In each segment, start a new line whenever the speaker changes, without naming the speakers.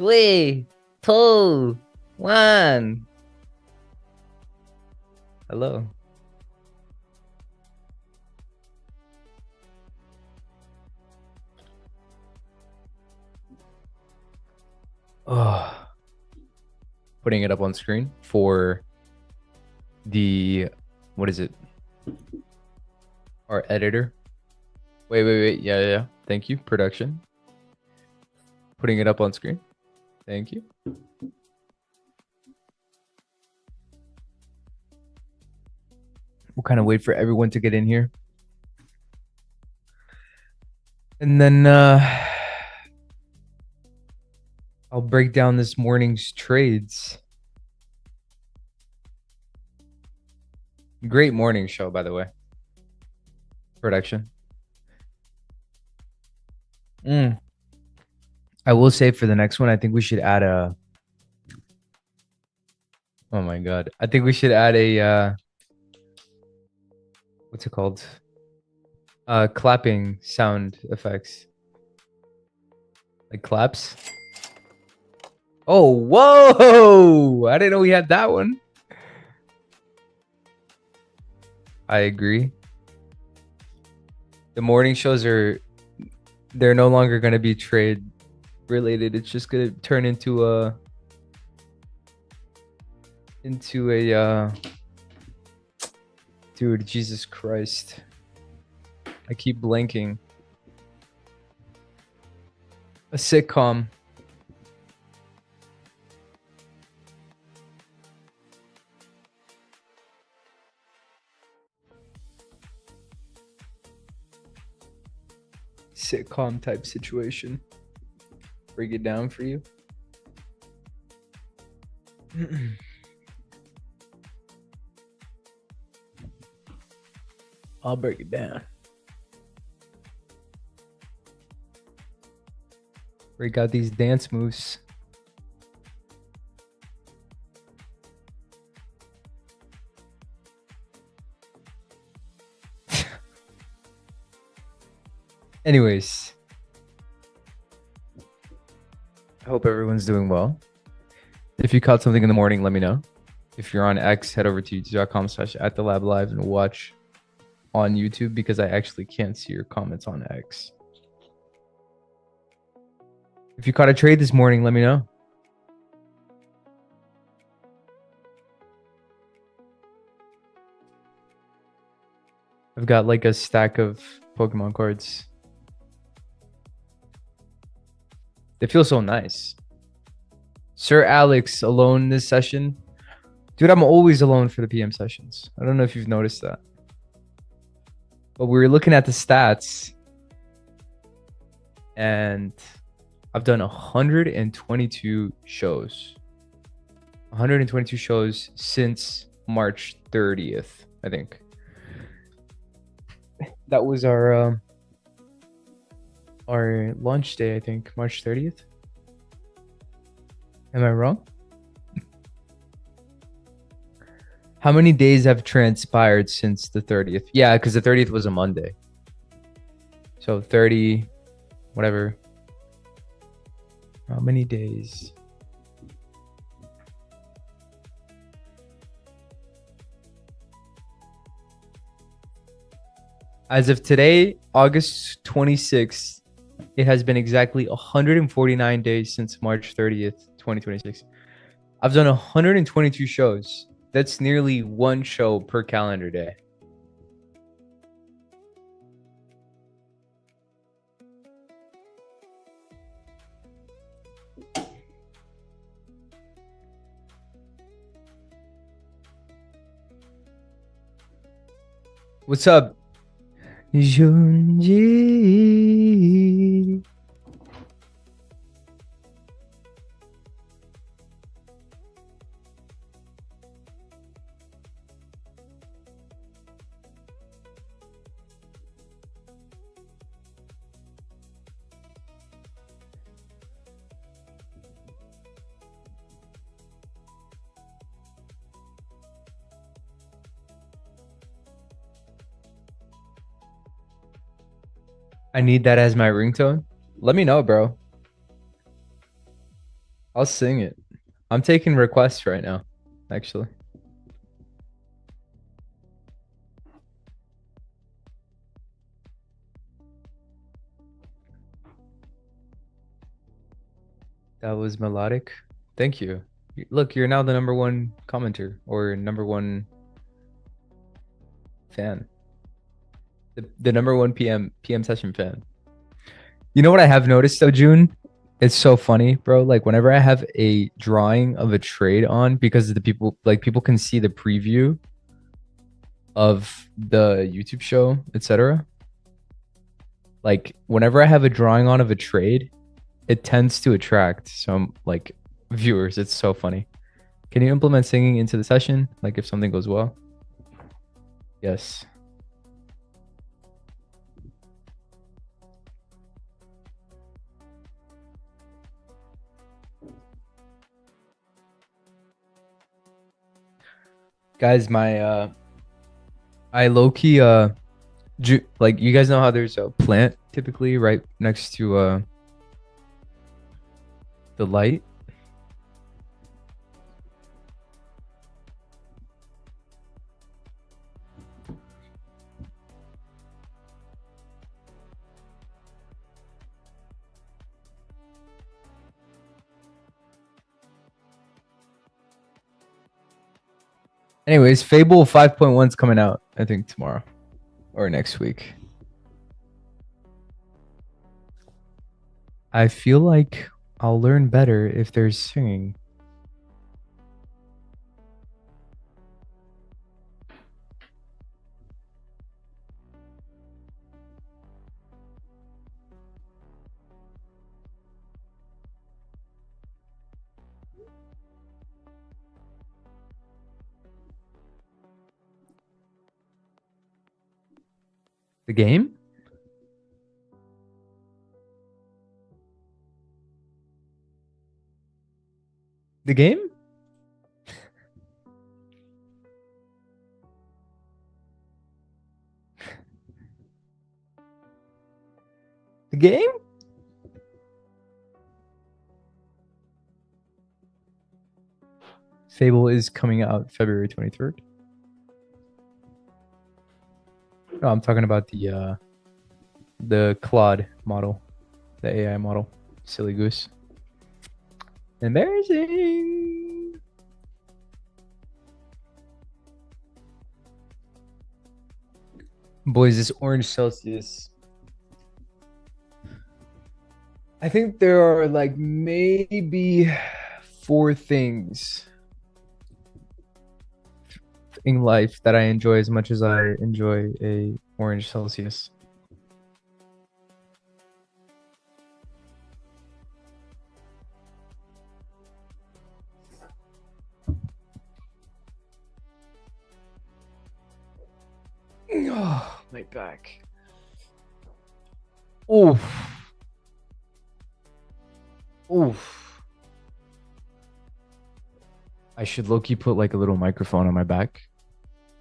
3, 2, 1. Hello. Oh, putting it up on screen for the, what is it? Our editor. Wait. Yeah. Thank you, production. Putting it up on screen. Thank you. We'll kind of wait for everyone to get in here. And then I'll break down this morning's trades. Great morning show, by the way. Production. I will say for the next one, I think we should add a... Oh my God. I think we should add a... what's it called? Clapping sound effects. Like claps. Oh, whoa! I didn't know we had that one. I agree. The morning shows they're no longer going to be trade related. It's just going to turn into a dude, Jesus Christ. I keep blanking. A sitcom. Sitcom type situation. Break it down for you. I'll break it down. Break out these dance moves. Anyways, I hope everyone's doing well. If you caught something in the morning, let me know. If you're on X, head over to youtube.com/@thelab.live and watch on YouTube because I actually can't see your comments on X. If you caught a trade this morning, let me know. I've got like a stack of Pokemon cards. They feel so nice. Sir Alex, alone this session? Dude, I'm always alone for the PM sessions. I don't know if you've noticed that. But we were looking at the stats. And I've done 122 shows. 122 shows since March 30th, I think. That was our launch day, I think, March 30th. Am I wrong? How many days have transpired since the 30th? Yeah, because the 30th was a Monday. So 30, whatever. How many days? As of today, August 26th, it has been exactly 149 days since March 30th, 2026. I've done 122 shows. That's nearly one show per calendar day. What's up? Junji. I need that as my ringtone. Let me know, bro. I'll sing it. I'm taking requests right now, actually. That was melodic. Thank you. Look, you're now the number one commenter or number one fan. The number one PM session fan. You know what I have noticed though, June? It's so funny, bro. Like whenever I have a drawing of a trade on, because the people like people can see the preview of the YouTube show, etc. Like whenever I have a drawing on of a trade, it tends to attract some like viewers. It's so funny. Can you implement singing into the session? Like if something goes well? Yes. Guys, my I low key like you guys know how there's a plant typically right next to the light. Anyways, Fable 5.1 is coming out, I think tomorrow or next week. I feel like I'll learn better if there's singing. The game? The game? The game? Fable is coming out February 23rd. No, I'm talking about the Claude model, the AI model. Silly goose. Embarrassing. Boys, this orange Celsius. I think there are like maybe 4 things in life that I enjoy as much as I enjoy a orange Celsius. Oh, my back. Oof. Oof. I should low-key put like a little microphone on my back.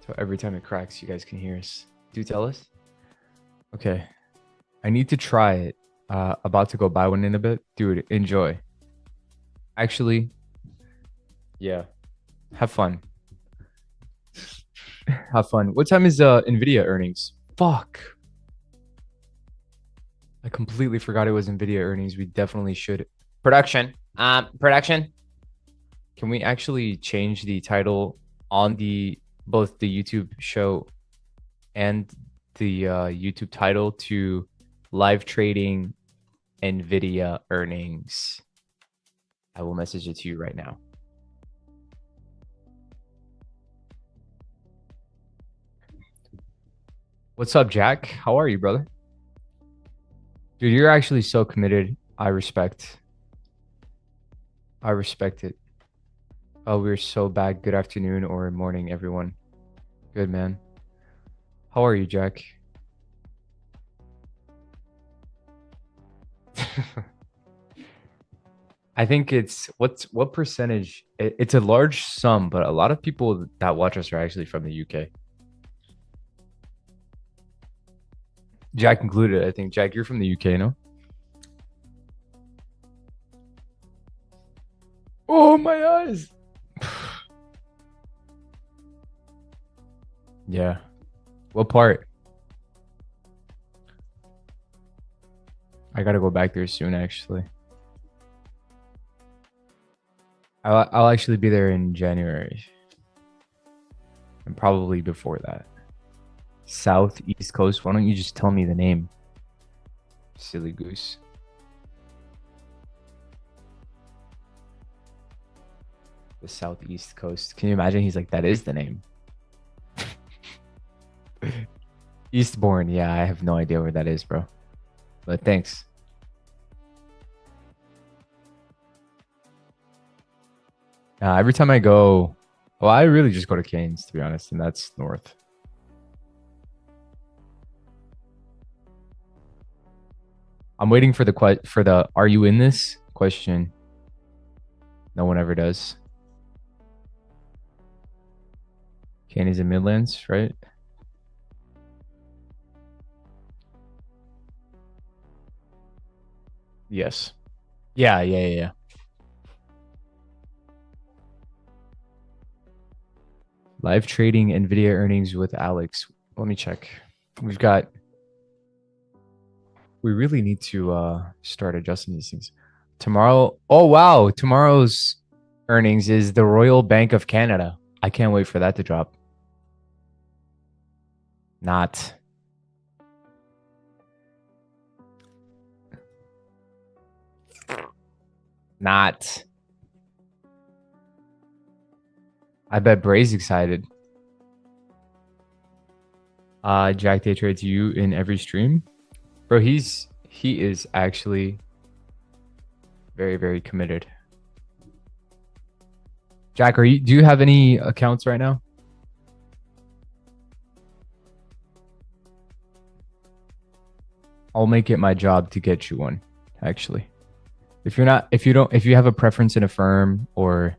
So every time it cracks, you guys can hear us. Do tell us. Okay. I need to try it. About to go buy one in a bit. Dude, enjoy. Actually, yeah. Have fun. Have fun. What time is NVIDIA earnings? Fuck. I completely forgot it was NVIDIA earnings. We definitely should. Production. Production. Can we actually change the title on both the YouTube show and the YouTube title to live trading NVIDIA earnings? I will message it to you right now. What's up, Jack? How are you, brother? Dude, you're actually so committed. I respect it. Oh, we're so bad. Good afternoon or morning, everyone. Good, man. How are you, Jack? I think it's what percentage? It's a large sum, but a lot of people that watch us are actually from the UK. Jack included, I think. Jack, you're from the UK, no? Oh, my eyes. Yeah. What part? I gotta go back there soon, actually. I'll actually be there in January and probably before that. Southeast Coast. Why don't you just tell me the name? Silly goose. The Southeast Coast. Can you imagine? He's like, that is the name. Eastbourne. Yeah, I have no idea where that is, bro. But thanks. Every time I go, well, I really just go to Canes, to be honest, and that's north. I'm waiting for the "Are you in this?" question. No one ever does. Canes in Midlands, right? Yes. Yeah. Live trading NVDA earnings with Alex. Let me check. We've got. We really need to start adjusting these things. Tomorrow. Oh wow! Tomorrow's earnings is the Royal Bank of Canada. I can't wait for that to drop. Not. Not. I bet Bray's excited. Jack Day trades you in every stream. Bro, he is actually very, very committed. Jack, do you have any accounts right now? I'll make it my job to get you one, actually. If you have a preference in a firm or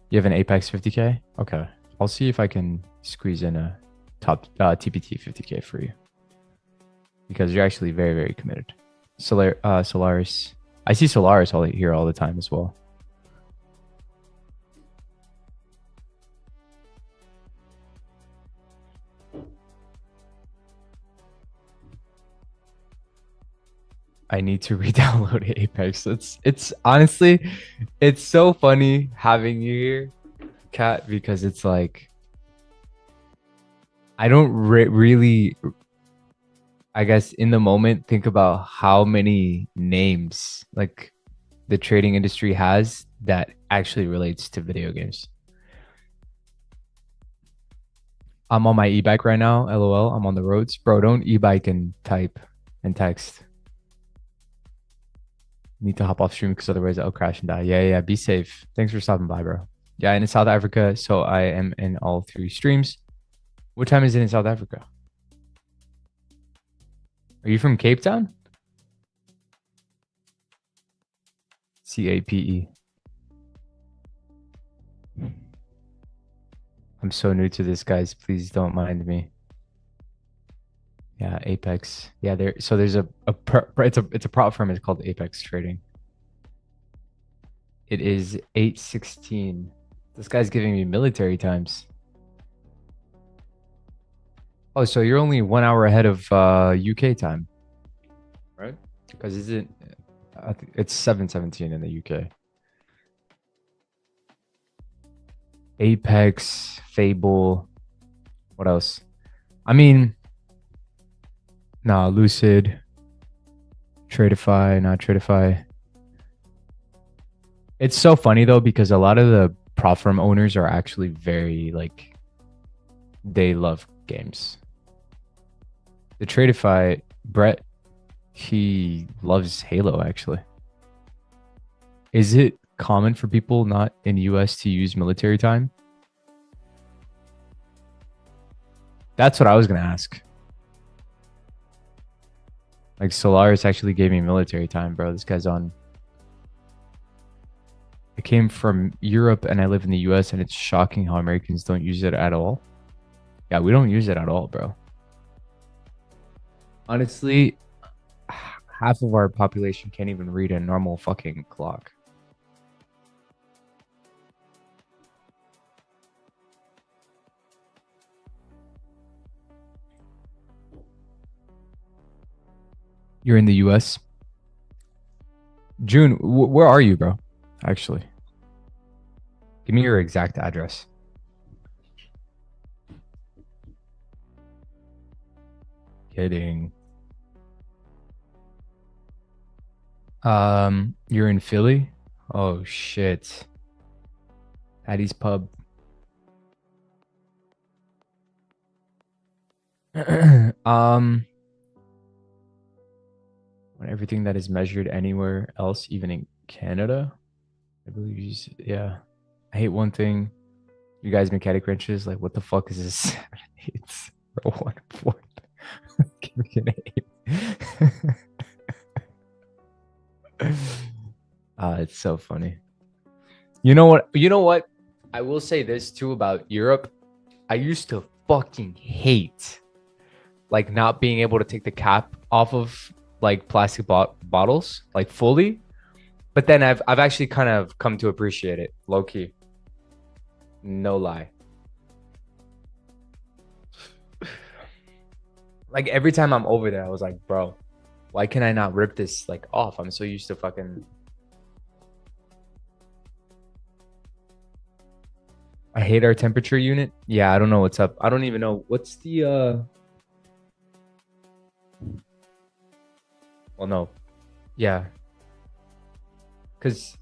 you have an Apex 50K, okay. I'll see if I can squeeze in a top TPT 50K for you. Because you're actually very, very committed. Solaris. I see Solaris here all the time as well. I need to re-download Apex. It's honestly, it's so funny having you here, Kat, because it's like I don't really, I guess, in the moment think about how many names like the trading industry has that actually relates to video games. I'm on my e-bike right now. LOL. I'm on the roads, bro. Don't e-bike and type and text. Need to hop off stream because otherwise I'll crash and die. Yeah. Be safe. Thanks for stopping by, bro. Yeah, and in South Africa, so I am in all 3 streams. What time is it in South Africa? Are you from Cape Town? CAPE. I'm so new to this, guys. Please don't mind me. Yeah, Apex. Yeah, there's it's a prop firm. It's called Apex Trading. It is 8:16. This guy's giving me military times. Oh, so you're only 1 hour ahead of UK time, right? Because I think it's 7:17 in the UK. Apex, Fable. What else? I mean, nah, Lucid, Tradeify, not Tradeify. It's so funny though because a lot of the prop firm owners are actually very like they love games. The Tradeify, Brett, he loves Halo actually. Is it common for people not in the US to use military time? That's what I was gonna ask. Like Solaris actually gave me military time, bro. This guy's on. I came from Europe and I live in the US and it's shocking how Americans don't use it at all. Yeah, we don't use it at all, bro. Honestly, half of our population can't even read a normal fucking clock. You're in the US. June, where are you, bro? Actually, give me your exact address. Kidding. You're in Philly? Oh shit. Addie's Pub. um when everything that is measured anywhere else, even in Canada, I believe yeah. I hate one thing. You guys mechanic wrenches, like what the fuck is this? It's 1/4. Give me an 8. It's so funny. You know what? You know what? I will say this too about Europe. I used to fucking hate like not being able to take the cap off of like plastic bottles like fully, but then I've actually kind of come to appreciate it, low key. No lie. Like every time I'm over there, I was like, bro, why can I not rip this like off? I'm so used to fucking. I hate our temperature unit. Yeah, I don't know what's up. I don't even know what's the well, no. Yeah. Because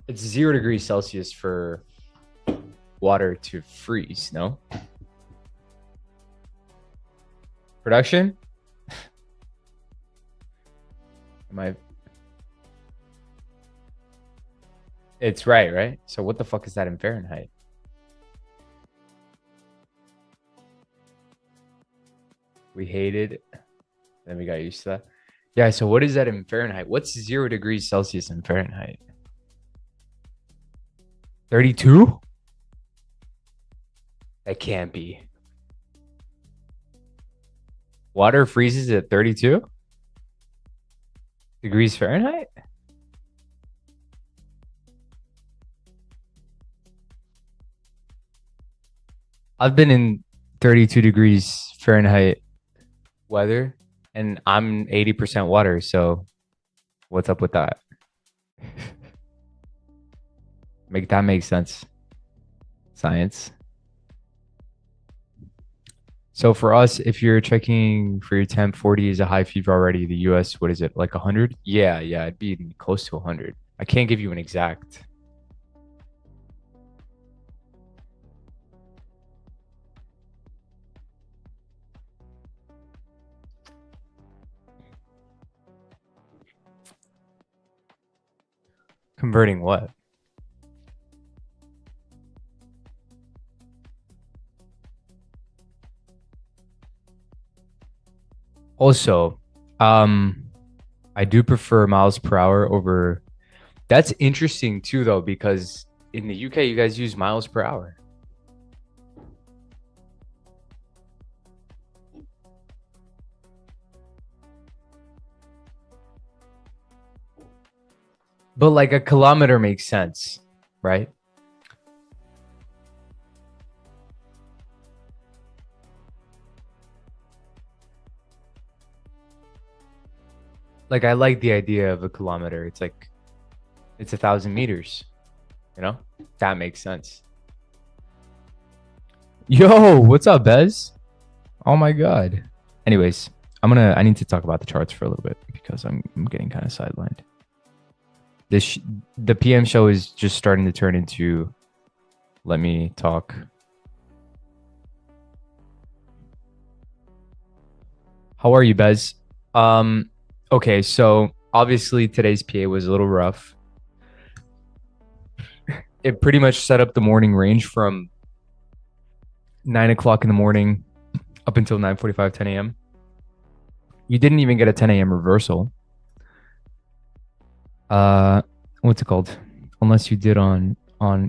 it's 0 degrees Celsius for water to freeze, no? Production? Am I? It's right? So what the fuck is that in Fahrenheit? We hated, then we got used to that. Yeah, so what is that in Fahrenheit? What's 0 degrees Celsius in Fahrenheit? 32? That can't be. Water freezes at 32 degrees Fahrenheit? I've been in 32 degrees Fahrenheit weather and I'm 80% water. So what's up with that? Make that make sense. Science. So for us, if you're checking for your temp, 40 is a high fever already. The US, what is it? Like 100? Yeah, it'd be close to 100. I can't give you an exact. Converting what? Also, I do prefer miles per hour over. That's interesting too, though, because in the UK, you guys use miles per hour. But like a kilometer makes sense, right? Like I like the idea of a kilometer. It's like it's 1,000 meters, you know? That makes sense. Yo, what's up, Bez? Oh my god. Anyways, I need to talk about the charts for a little bit because I'm getting kind of sidelined. The PM show is just starting to turn into let me talk. How are you, Bez? Okay, so obviously today's PA was a little rough. It pretty much set up the morning range from 9 o'clock in the morning up until 9:45, 10 a.m. You didn't even get a 10 a.m. reversal. What's it called? Unless you did on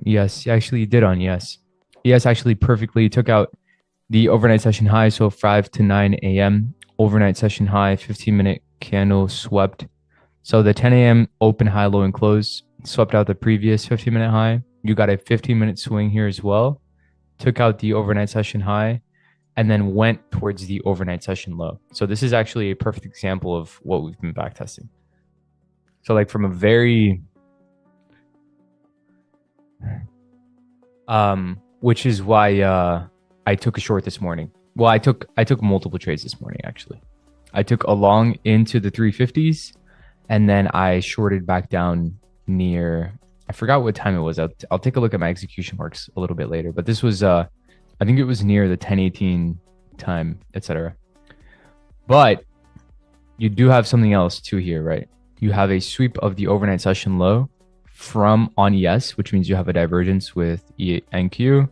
ES. Actually, you did on ES. ES actually perfectly took out the overnight session high, so 5 to 9 a.m. overnight session high, 15-minute candle swept. So the 10 a.m. open, high, low, and close swept out the previous 15-minute high. You got a 15-minute swing here as well. Took out the overnight session high. and then went towards the overnight session low. So this is actually a perfect example of what we've been backtesting. So like from a very, which is why I took a short this morning. Well, I took multiple trades this morning, actually. I took a long into the 350s, and then I shorted back down near, I forgot what time it was. I'll take a look at my execution marks a little bit later, but this was, I think it was near the 1018 time, etc. But you do have something else too here, right? You have a sweep of the overnight session low from on ES, which means you have a divergence with NQ,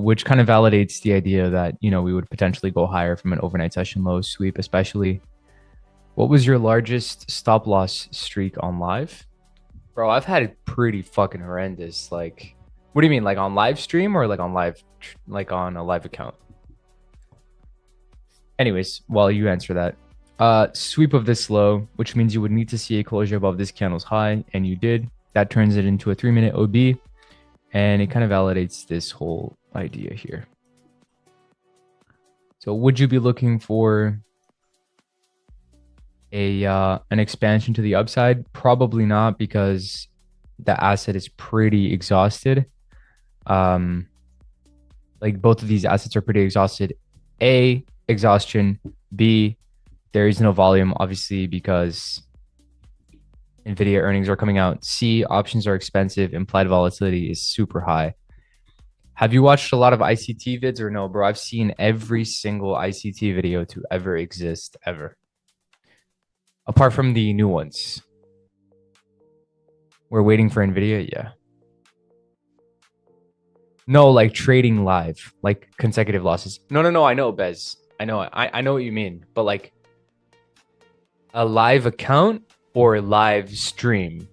which kind of validates the idea that, you know, we would potentially go higher from an overnight session low sweep, especially. What was your largest stop loss streak on live? Bro, I've had it pretty fucking horrendous. Like, what do you mean? Like on live stream or like on live, like on a live account? Anyways, while you answer that, sweep of this low, which means you would need to see a closure above this candle's high, and you did. That turns it into a 3-minute OB, and it kind of validates this whole idea here. So would you be looking for an expansion to the upside? Probably not, because the asset is pretty exhausted. Like both of these assets are pretty exhausted. A, exhaustion. B, there is no volume, obviously, because NVDA earnings are coming out. C, options are expensive. Implied volatility is super high. Have you watched a lot of ICT vids or no, bro? I've seen every single ICT video to ever exist, ever. Apart from the new ones. We're waiting for NVIDIA, yeah. No, like trading live, like consecutive losses. No, I know, Bez. I know what you mean. But like a live account or live stream.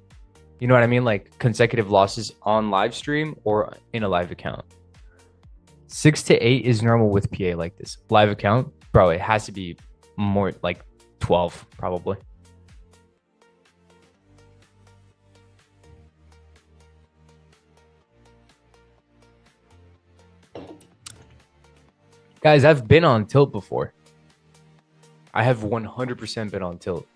You know what I mean? Like consecutive losses on live stream or in a live account. 6 to 8 is normal with PA like this. Live account, bro, it has to be more like 12 probably. Guys, I've been on tilt before. I have 100% been on tilt.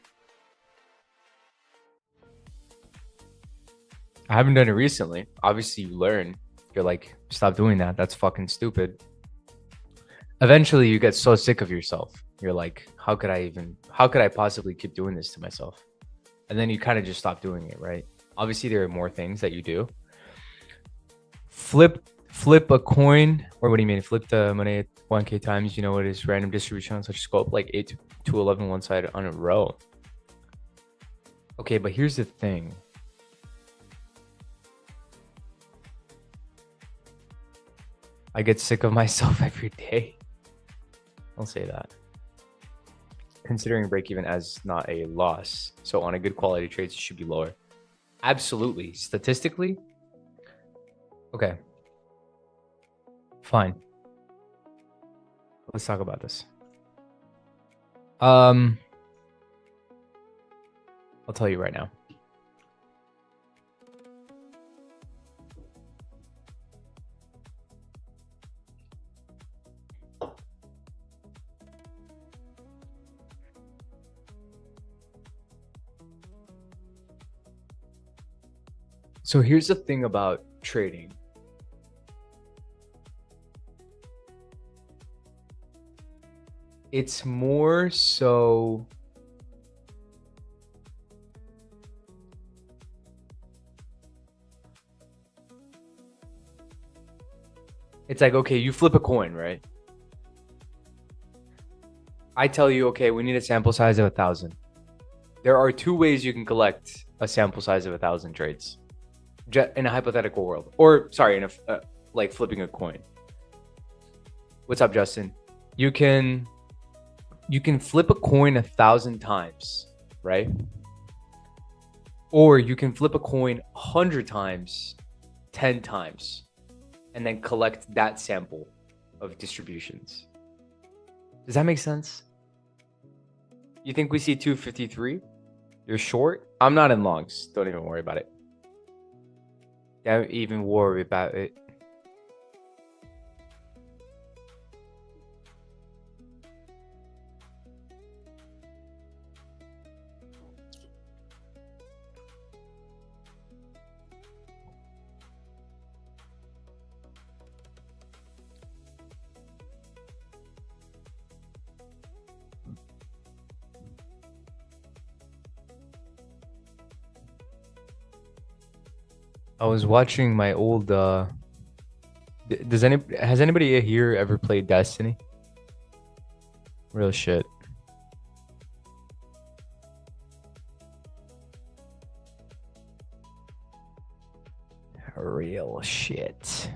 I haven't done it recently. Obviously, you learn. You're like, stop doing that. That's fucking stupid. Eventually, you get so sick of yourself. You're like, how could I possibly keep doing this to myself? And then you kind of just stop doing it, right? Obviously, there are more things that you do. Flip a coin, or what do you mean? Flip the money at 1K times. You know what is random distribution on such scope, like 8 to 11 one side on a row. Okay, but here's the thing. I get sick of myself every day. I'll say that. Considering break even as not a loss. So on a good quality trades, it should be lower. Absolutely. Statistically. Okay. Fine. Let's talk about this. I'll tell you right now. So here's the thing about trading. It's more so it's like, okay, you flip a coin, right? I tell you, okay, we need a sample size of 1,000. There are 2 ways you can collect a sample size of 1,000 trades in a hypothetical world, or sorry, in a like flipping a coin. What's up, Justin? You can flip a coin 1,000 times, right? Or you can flip a coin 100 times, 10 times, and then collect that sample of distributions. Does that make sense? You think we see 253? You're short? I'm not in longs. Don't even worry about it. Don't even worry about it. I was watching my old has anybody here ever played Destiny? Real shit. Real shit.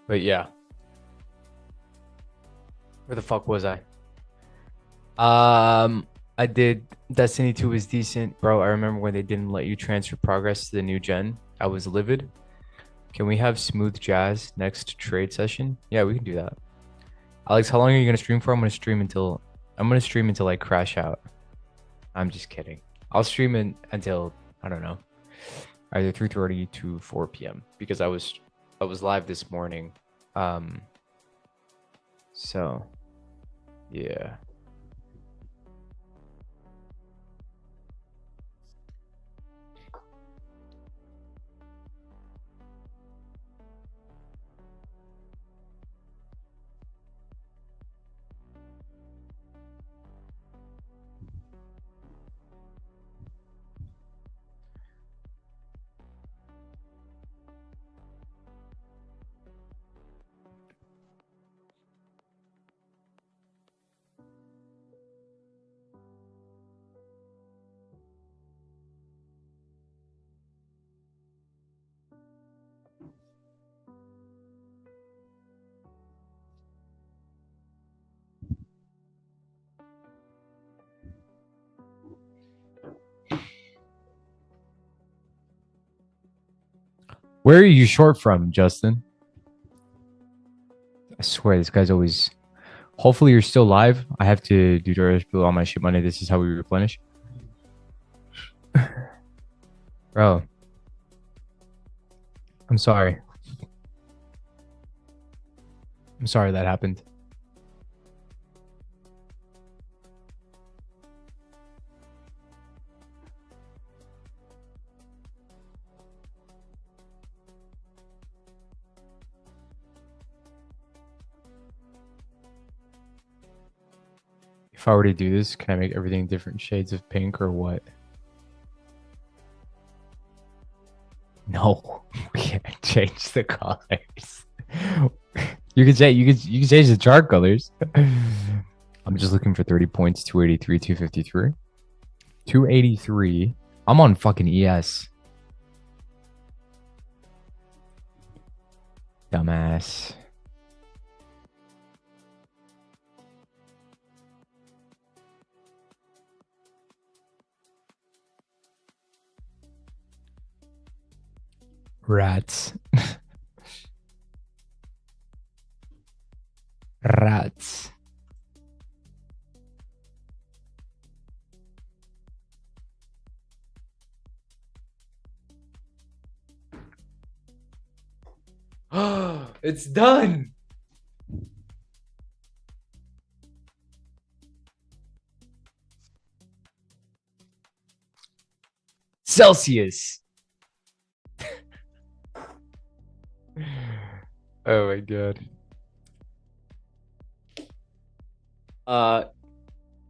But yeah. Where the fuck was I? I did Destiny 2 was decent, bro. I remember when they didn't let you transfer progress to the new gen. I was livid. Can we have smooth jazz next trade session? Yeah, we can do that. Alex, how long are you gonna stream for? I'm gonna stream until I crash out. I'm just kidding. I'll stream until I don't know, either 3:30 to 4 p.m. because I was live this morning. So yeah. Where are you short from, Justin? I swear this guy's always. Hopefully you're still live. I have to do DoorDash bill on my ship money. This is how we replenish. Bro. I'm sorry. I'm sorry that happened. If I were to do this, can I make everything different shades of pink or what? No, we can't change the colors. You could change the chart colors. I'm just looking for 30 points, 283, 253. 283. I'm on fucking ES. Dumbass. Rats. Rats. It's done. Celsius. Oh my god.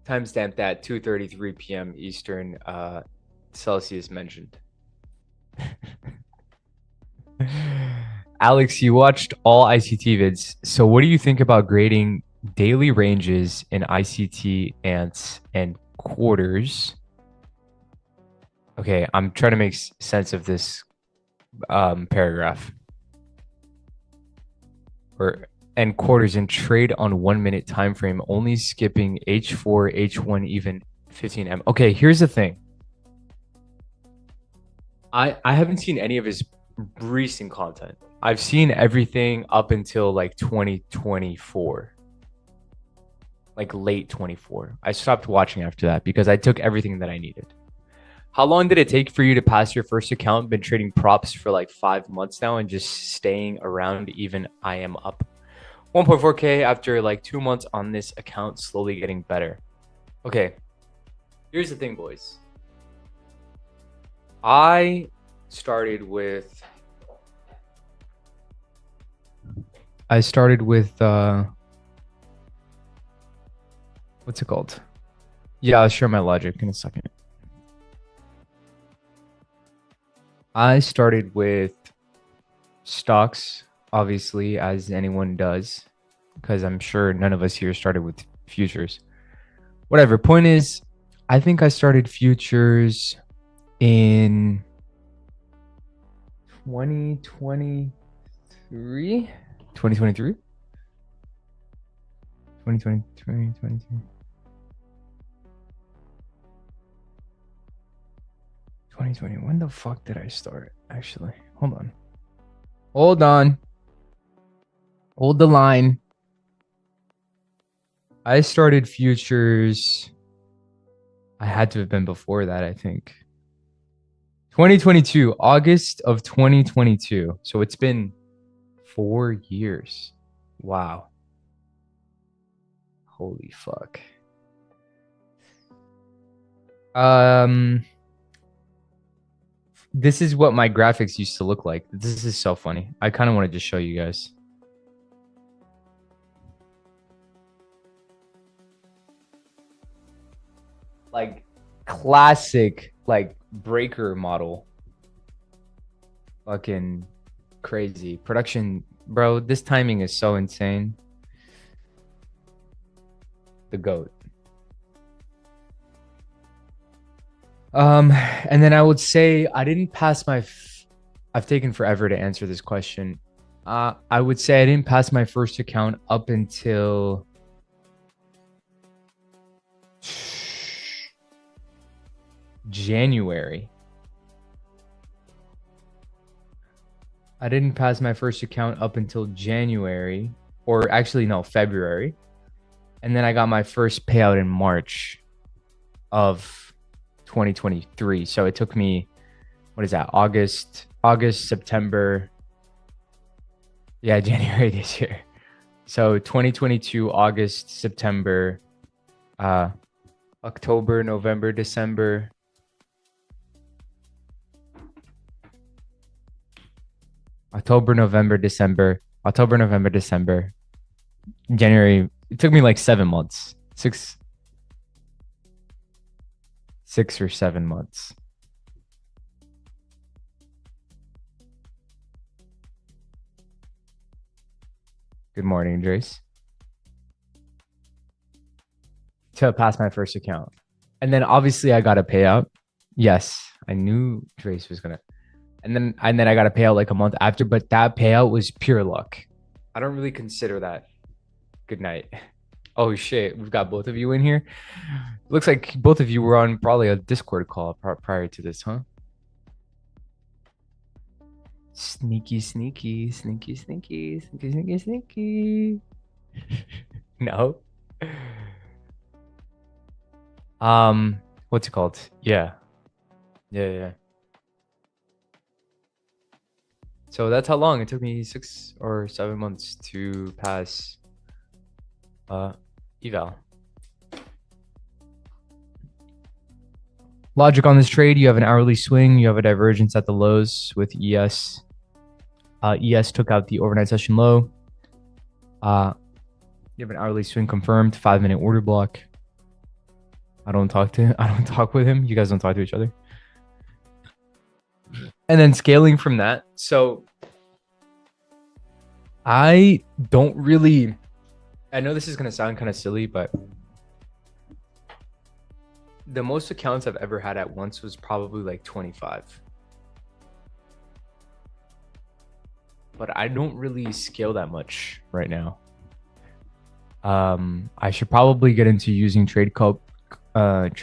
Timestamp that 2:33 p.m. Eastern. Celsius mentioned. Alex, you watched all ICT vids. So what do you think about grading daily ranges in ICT, ants, and quarters. Okay, I'm trying to make sense of this paragraph. Or and quarters in trade on 1 minute time frame, only skipping H4, H1, even 15M. Okay, here's the thing. I haven't seen any of his recent content. I've seen everything up until like 2024, like late 24. I stopped watching after that because I took everything that I needed. How long did it take for you to pass your first account? Been trading props for like 5 months now and just staying around. Even I am up 1.4K after like 2 months on this account, slowly getting better. Okay, here's the thing, boys. I started with what's it called? Yeah, I'll share my logic in a second. I started with stocks, obviously, as anyone does, because I'm sure none of us here started with futures. Whatever. Point is, I think I started futures in 2023. 2023? 2023, 2023. 2020. When the fuck did I start? Actually, hold on. Hold on. Hold the line. I started futures. I had to have been before that, I think. 2022, August of 2022. So it's been 4 years. Wow. Holy fuck. This is what my graphics used to look like. This is so funny. I kind of want to just show you guys. Like classic, like breaker model. Fucking crazy. Production, bro, this timing is so insane. The GOAT. And then I would say I didn't pass my I've taken forever to answer this question. I would say I didn't pass my first account up until January. I didn't pass my first account up until January, or actually no, February. And then I got my first payout in March of 2023. So it took me, what is that? August, September. Yeah, January this year. So 2022, August, September, October, November, December. October, November, December. January. It took me like 7 months. Six or 7 months. Good morning, Drace. To pass my first account. And then obviously I got a payout. Yes, I knew Drace was gonna. And then I got a payout like a month after, but that payout was pure luck. I don't really consider that. Good night. Oh shit, we've got both of you in here. Looks like both of you were on probably a Discord call prior to this, huh? Sneaky. No. What's it called? Yeah. So that's how long it took me, 6 or 7 months to pass eval. Logic on this trade: you have an hourly swing, you have a divergence at the lows with ES. ES took out the overnight session low. You have an hourly swing confirmed, 5-minute order block. I don't talk with him. You guys don't talk to each other. And then scaling from that. So I don't really I know this is gonna sound kind of silly, but the most accounts I've ever had at once was probably like 25. But I don't really scale that much right now. I should probably get into using trade copiers like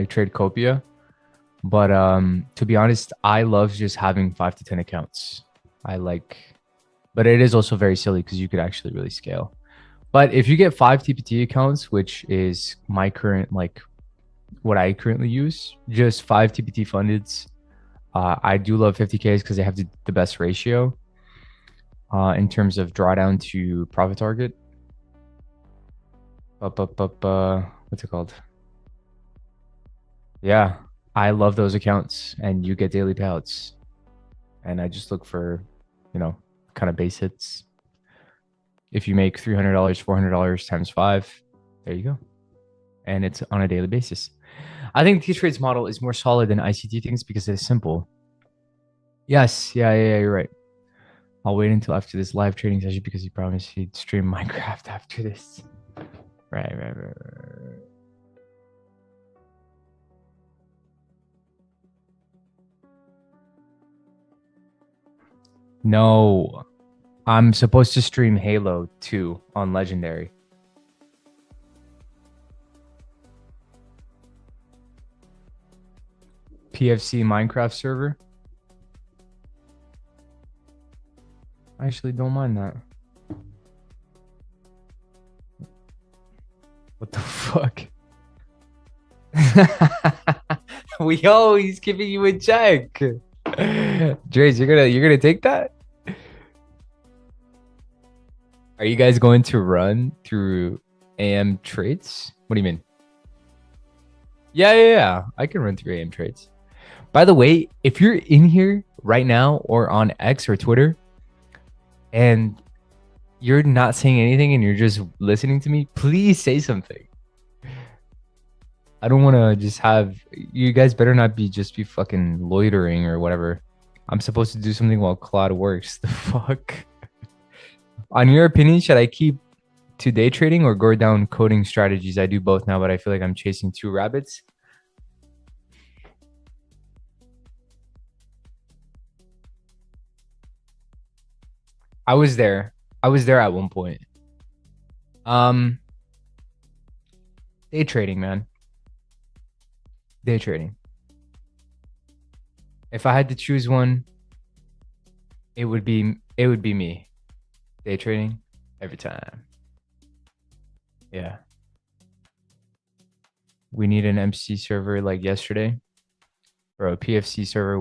Tradecopia. But to be honest, I love just having 5 to 10 accounts. I like, but it is also very silly because you could actually really scale. But if you get 5 TPT accounts, which is my current, like what I currently use, just 5 TPT fundeds. I do love 50Ks because they have the best ratio in terms of drawdown to profit target. What's it called? Yeah, I love those accounts, and you get daily payouts. And I just look for, kind of base hits. If you make $300, $400 times 5, there you go. And it's on a daily basis. I think T-Trade's model is more solid than ICT things because it's simple. Yes, yeah, you're right. I'll wait until after this live trading session because he promised he'd stream Minecraft after this. Right. No, I'm supposed to stream Halo 2 on Legendary. PFC Minecraft server. I actually don't mind that. What the fuck? He's giving you a check. Drace, you're gonna take that? Are you guys going to run through AM trades? What do you mean? Yeah. I can run through AM trades. By the way, if you're in here right now or on X or Twitter and you're not saying anything and you're just listening to me, please say something. I don't want to just have you guys better not be fucking loitering or whatever. I'm supposed to do something while Claude works. The fuck? On your opinion, should I keep to day trading or go down coding strategies? I do both now, but I feel like I'm chasing 2 rabbits. I was there. At one point. Day trading, man. Day trading. If I had to choose one, it would be me. Day trading every time. Yeah. We need an MC server like yesterday. Bro, a PFC server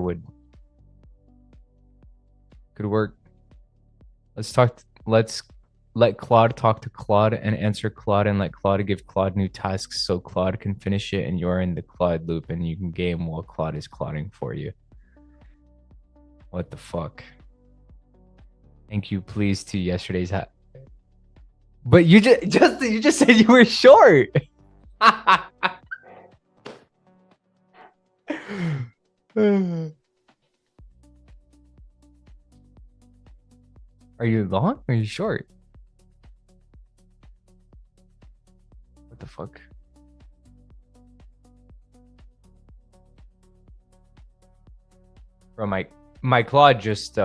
could work. Let's let Claude talk to Claude and answer Claude and let Claude give Claude new tasks so Claude can finish it and you're in the Claude loop and you can game while Claude is Clauding for you. What the fuck? Thank you, please, to yesterday's hat. But you just said you were short. Are you long or are you short? What the fuck? Bro, my Claude just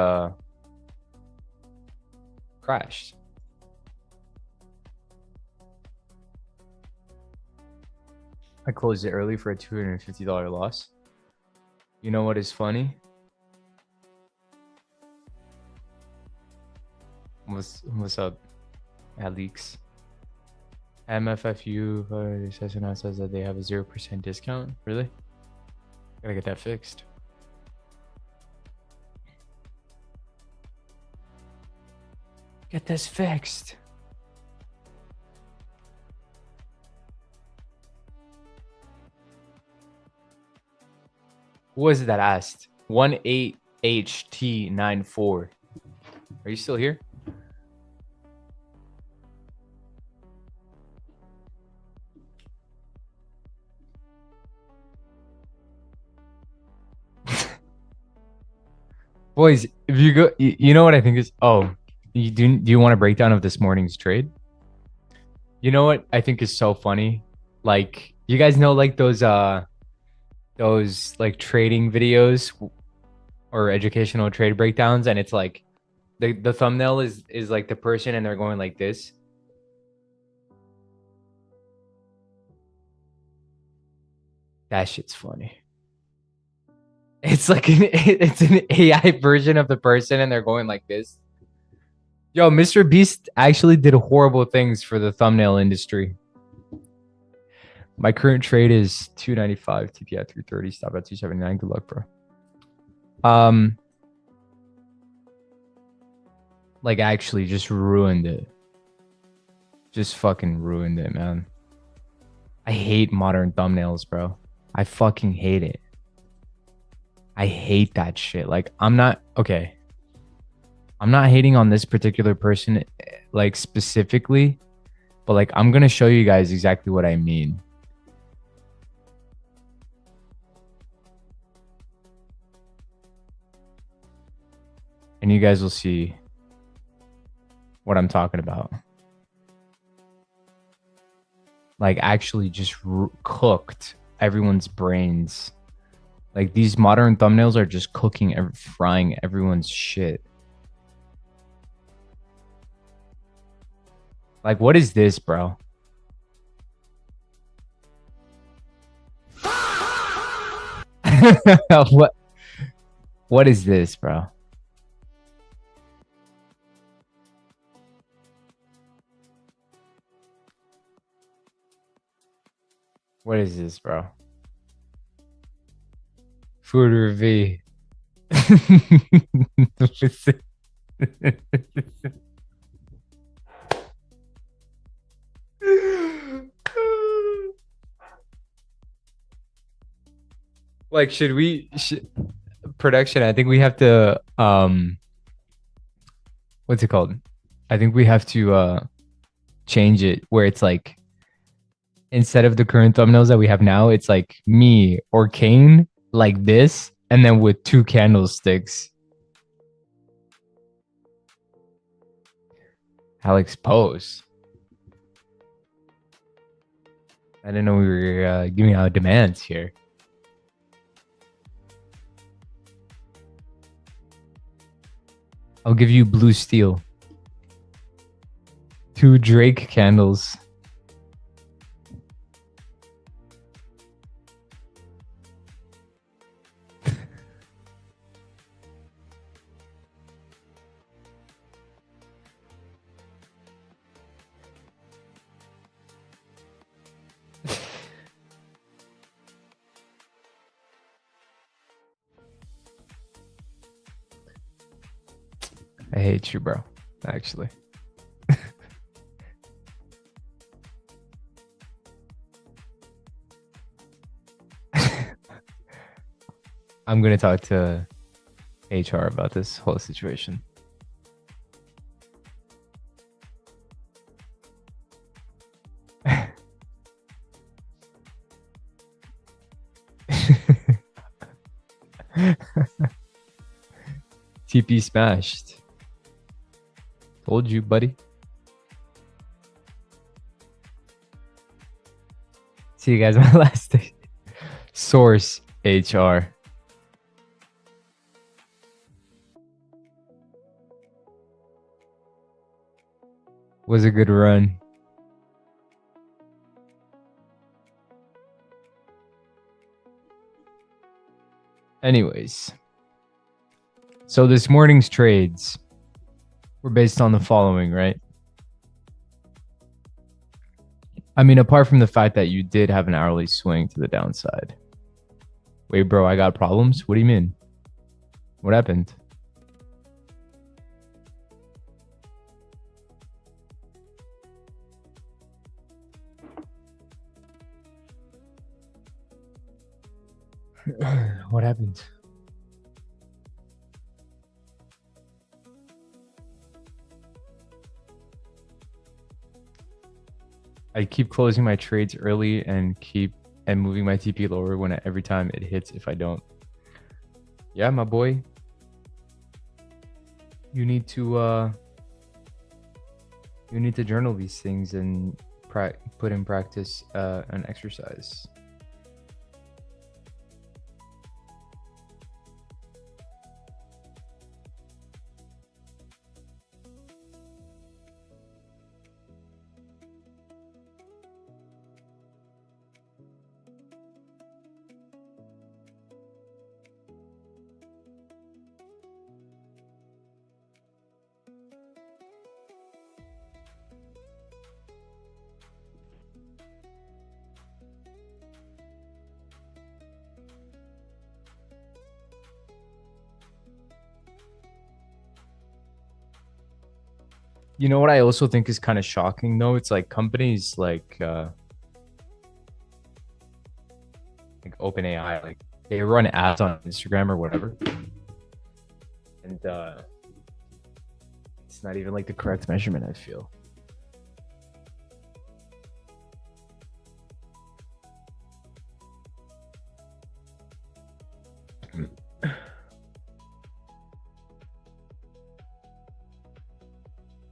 crashed. I closed it early for a $250 loss. You know what is funny? What's up, Alex? MFFU says that they have a 0% discount. Really? Gotta get that fixed. Get this fixed. Who was it that asked? 18HT94. Are you still here? Boys, if you go, you know what I think is, oh, Do you want a breakdown of this morning's trade? You know what I think is so funny? Like, you guys know like those like trading videos or educational trade breakdowns, and it's like the thumbnail is like the person and they're going like this. That shit's funny. It's like it's an AI version of the person and they're going like this. Yo, Mr. Beast actually did horrible things for the thumbnail industry. My current trade is 295, TP at 330, stop at 279. Good luck, bro. Like actually just ruined it. Just fucking ruined it, man. I hate modern thumbnails, bro. I fucking hate it. I hate that shit. Like, I'm not hating on this particular person, like specifically, but like, I'm gonna show you guys exactly what I mean. And you guys will see what I'm talking about. Like, actually just cooked everyone's brains. Like, these modern thumbnails are just cooking, frying everyone's shit. Like, what is this, bro? What is this, bro? What is this, bro? Food V. Like, production, I think we have to what's it called? I think we have to change it where it's like, instead of the current thumbnails that we have now, it's like me or Kane like this, and then with 2 candlesticks. Alex pose. I didn't know we were giving out demands here. I'll give you blue steel. 2 Drake candles. I hate you, bro. Actually. I'm going to talk to HR about this whole situation. TP smashed. Told you, buddy. See you guys on my last day. Source HR. Was a good run. Anyways, so this morning's trades were based on the following, right? I mean, apart from the fact that you did have an hourly swing to the downside. Wait, bro, I got problems? What do you mean? What happened? What happened? I keep closing my trades early and moving my TP lower when every time it hits if I don't. Yeah, my boy. You need to You need to journal these things and put in practice an exercise. You know what I also think is kind of shocking though? It's like companies like OpenAI, like they run ads on Instagram or whatever. And it's not even like the correct measurement, I feel.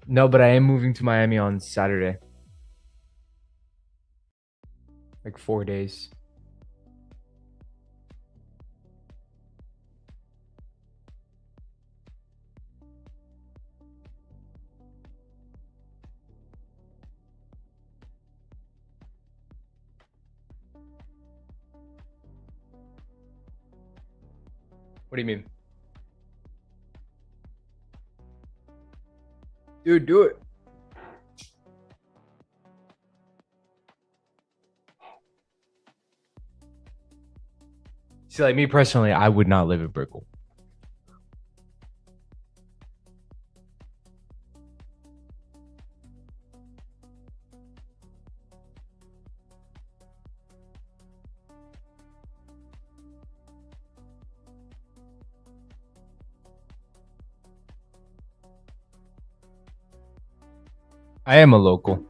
No, but I am moving to Miami on Saturday. Like 4 days. What do you mean? Dude, do it. See, like me personally, I would not live in Brickell. I am a local.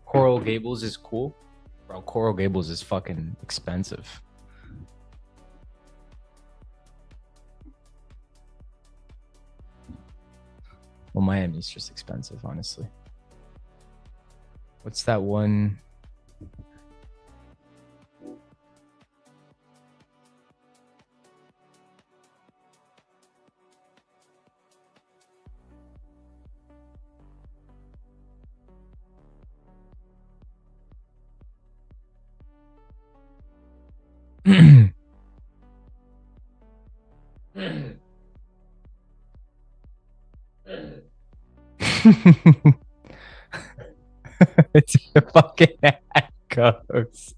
Coral Gables is cool. Bro, Coral Gables is fucking expensive. Well, Miami's just expensive, honestly. What's that one? It's a fucking echoes.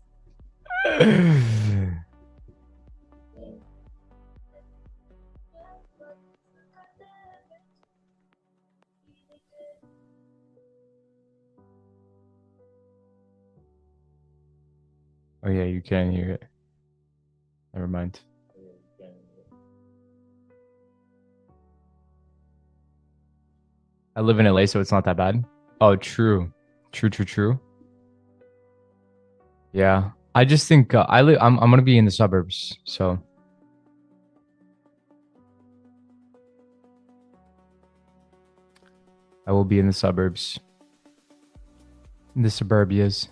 Oh yeah, you can hear it. Never mind. I live in LA, so it's not that bad. Oh, true. True. Yeah. I just think I'm gonna be in the suburbs, so I will be in the suburbs. In the suburbias.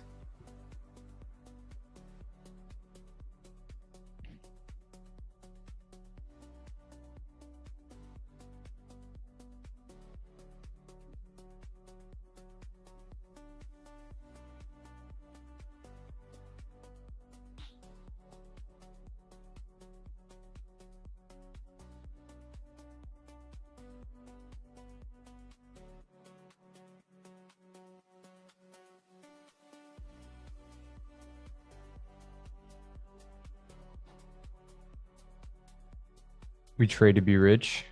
We trade to be rich.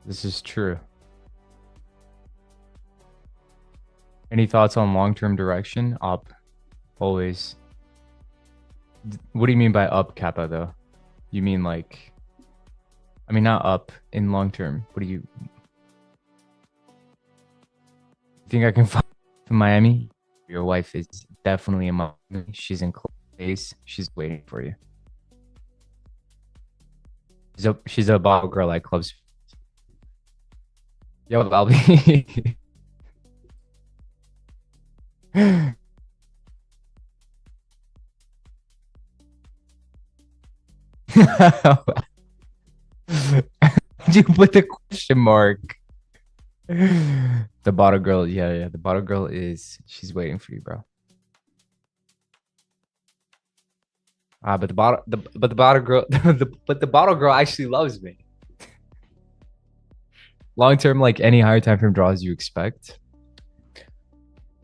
This is true. Any thoughts on long-term direction? Up. Always. What do you mean by up, Kappa, though? You mean like... I mean, not up in long term. What do you... Think I can find in Miami? Your wife is definitely in Miami. She's in Clay's. She's waiting for you. She's a bottle girl at clubs. Yo, I'll be. You put the question mark. The bottle girl, yeah. The bottle girl she's waiting for you, bro. But the bottle girl, but the bottle girl actually loves me. Long term, like any higher time frame draws you expect.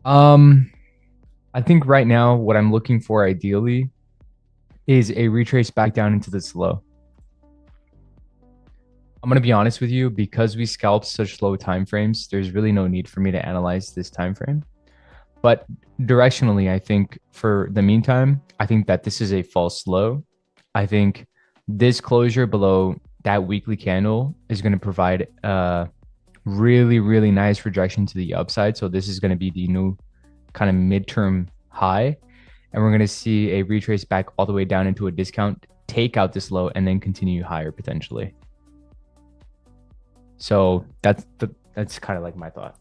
I think right now what I'm looking for ideally is a retrace back down into this low. I'm gonna be honest with you, because we scalp such low time frames, there's really no need for me to analyze this time frame. But directionally, I think for the meantime, I think that this is a false low. I think this closure below that weekly candle is going to provide a really, really nice rejection to the upside. So this is going to be the new kind of midterm high. And we're going to see a retrace back all the way down into a discount, take out this low, and then continue higher potentially. So that's kind of like my thought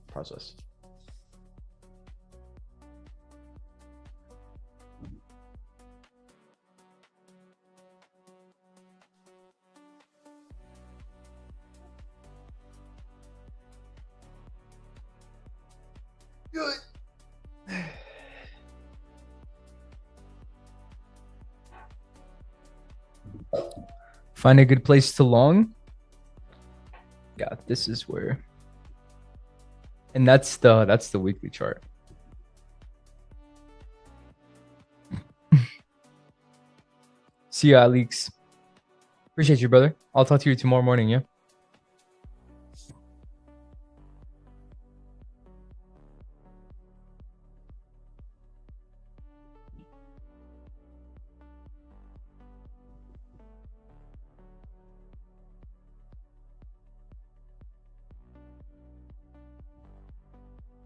process. Good. Find a good place to long. Yeah, this is where, and that's the weekly chart. See you, Alex. Appreciate you, brother. I'll talk to you tomorrow morning. Yeah.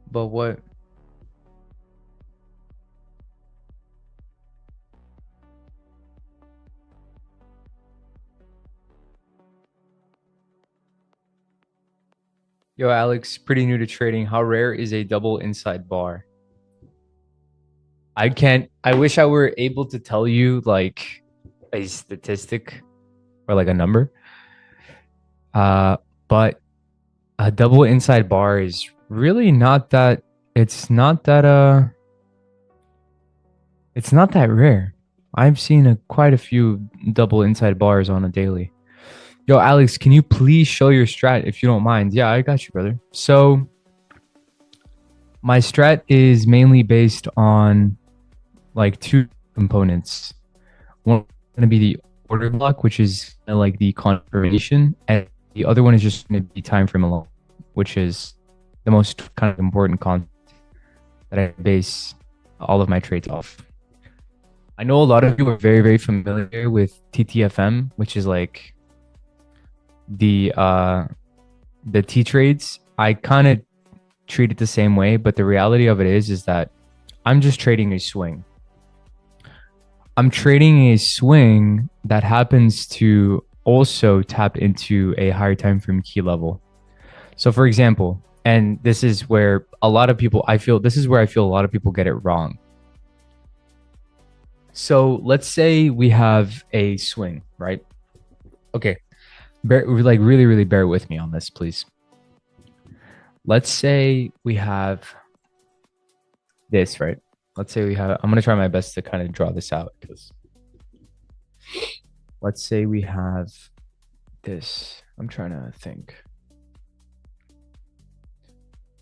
But what? Yo, Alex, pretty new to trading. How rare is a double inside bar? I wish I were able to tell you like a statistic or like a number. But a double inside bar is really not that, it's not that rare. I've seen quite a few double inside bars on a daily. Yo, Alex, can you please show your strat if you don't mind? Yeah, I got you, brother. So my strat is mainly based on like two components. One going to be the order block, which is like the confirmation, and the other one is just going to be time frame alone, which is the most kind of important concept that I base all of my trades off. I know a lot of you are very, very familiar with TTFM, which is like the T trades. I kind of treat it the same way, but the reality of it is that I'm just trading a swing. I'm trading a swing that happens to also tap into a higher time frame key level. So for example, and this is where a lot of people, I feel a lot of people get it wrong. So let's say we have a swing, right? Okay. Like really, really bear with me on this, please. Let's say we have this, right? Let's say we have, I'm going to try my best to kind of draw this out, because let's say we have this. I'm trying to think.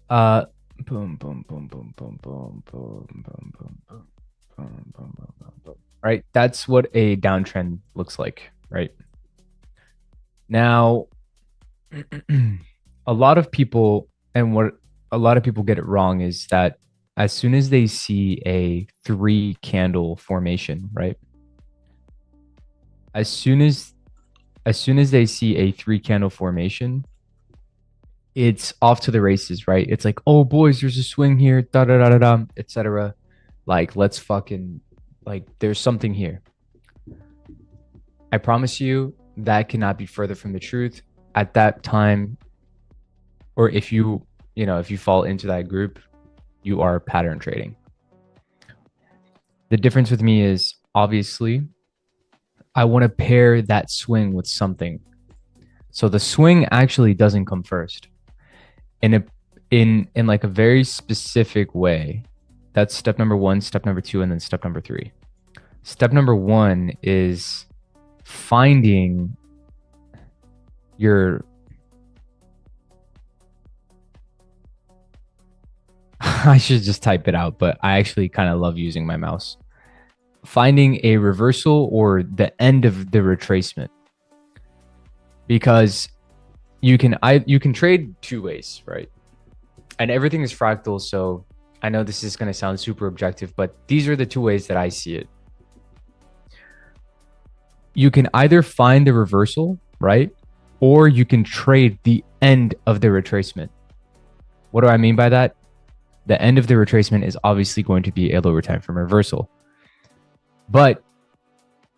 Boom, boom, boom, boom, boom, boom, boom, boom, boom, boom, boom, boom, boom, boom. Right? That's what a downtrend looks like, right? Now, a lot of people, and what a lot of people get it wrong is that as soon as they see a 3 candle formation, right? As soon as they see a 3 candle formation, it's off to the races, right? It's like, oh boys, there's a swing here, da da da da da, etc. Like, let's fucking like, there's something here. I promise you that cannot be further from the truth. At that time, or if you, if you fall into that group, you are pattern trading. The difference with me is obviously I want to pair that swing with something. So the swing actually doesn't come first. In like a very specific way. That's step number 1, step number 2, and then step number 3. Step number 1 is finding your I should just type it out, but I actually kind of love using my mouse. Finding a reversal or the end of the retracement. Because you can trade 2 ways, right? And everything is fractal, so I know this is going to sound super objective, but these are the 2 ways that I see it. You can either find the reversal, right? Or you can trade the end of the retracement. What do I mean by that? The end of the retracement is obviously going to be a lower time frame reversal. But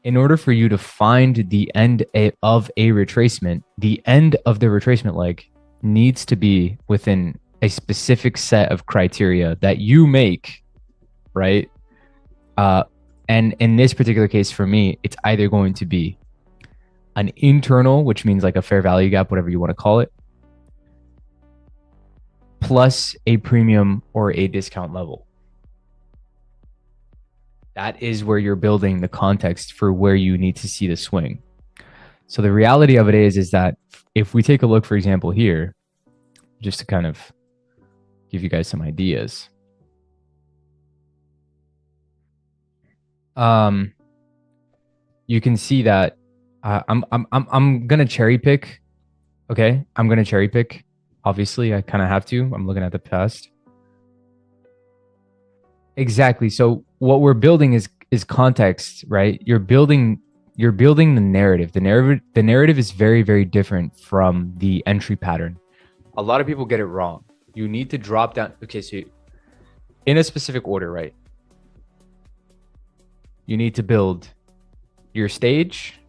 in order for you to find the end of a retracement, the end of the retracement leg needs to be within a specific set of criteria that you make, right? And in this particular case for me, it's either going to be an internal, which means like a fair value gap, whatever you want to call it, plus a premium or a discount level. That is where you're building the context for where you need to see the swing. So the reality of it is that if we take a look, for example, here, just to kind of give you guys some ideas. You can see that I'm gonna cherry pick. Okay, I'm gonna cherry pick. Obviously, I kind of have to. I'm looking at the past. Exactly. So what we're building is context, right? You're building the narrative. The narrative is very, very different from the entry pattern. A lot of people get it wrong. You need to drop down. Okay, so in a specific order, right? You need to build your stage,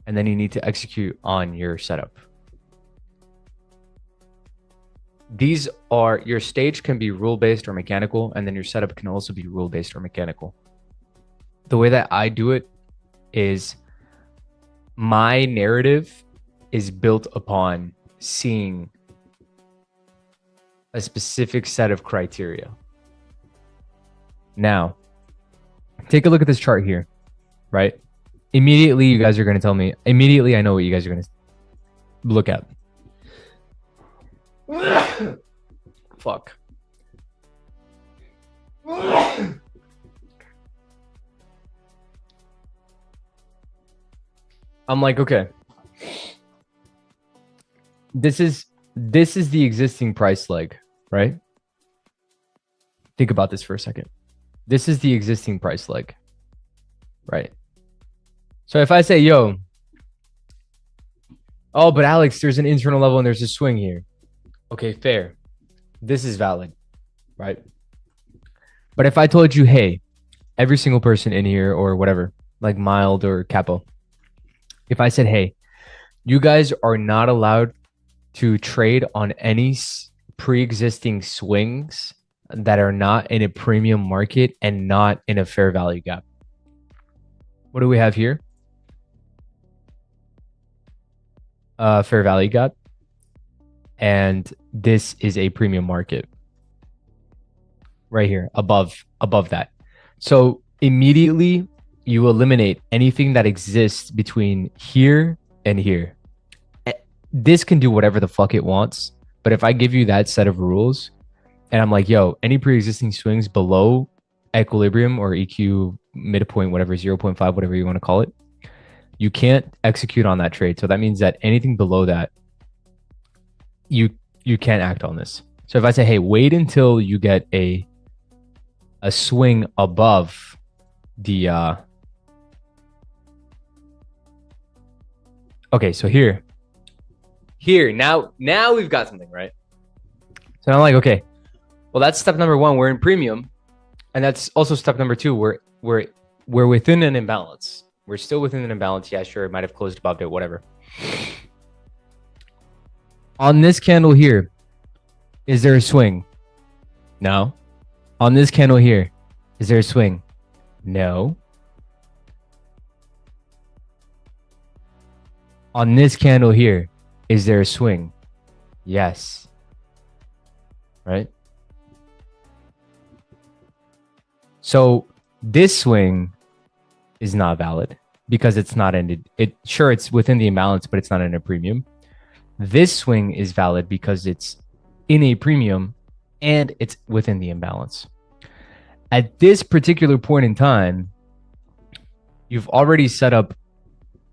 and then you need to execute on your setup. These are, your stage can be rule-based or mechanical, and then your setup can also be rule-based or mechanical. The way that I do it is my narrative is built upon seeing a specific set of criteria. Now, take a look at this chart here, right? Immediately, you guys are going to tell me, immediately I know what you guys are going to look at. Fuck. I'm like, okay. This is the existing price leg, right? Think about this for a second. This is the existing price leg, right? So if I say, yo, oh, but Alex, there's an internal level and there's a swing here. Okay, fair. This is valid, right? But if I told you, hey, every single person in here or whatever, like mild or capo, if I said, hey, you guys are not allowed to trade on any pre-existing swings that are not in a premium market and not in a fair value gap. What do we have here? Fair value gap. And this is a premium market right here above that. So immediately you eliminate anything that exists between here and here. This can do whatever the fuck it wants. But if I give you that set of rules and I'm like, yo, any pre-existing swings below equilibrium or EQ midpoint, whatever, 0.5, whatever you want to call it, you can't execute on that trade. So that means that anything below that, you can't act on this. So if I say, hey, wait until you get a swing above the okay, so here here, now we've got something, right? So I'm like, okay, well, that's step number one. We're in premium. And that's also step number two. We're within an imbalance. We're still within an imbalance. Yeah, sure. It might have closed above it, whatever. On this candle here, is there a swing? No. On this candle here, is there a swing? No. On this candle here, is there a swing? Yes. Right? So this swing is not valid because it's not ended. Sure, it's within the imbalance, but it's not in a premium. This swing is valid because it's in a premium and it's within the imbalance. At this particular point in time, you've already set up,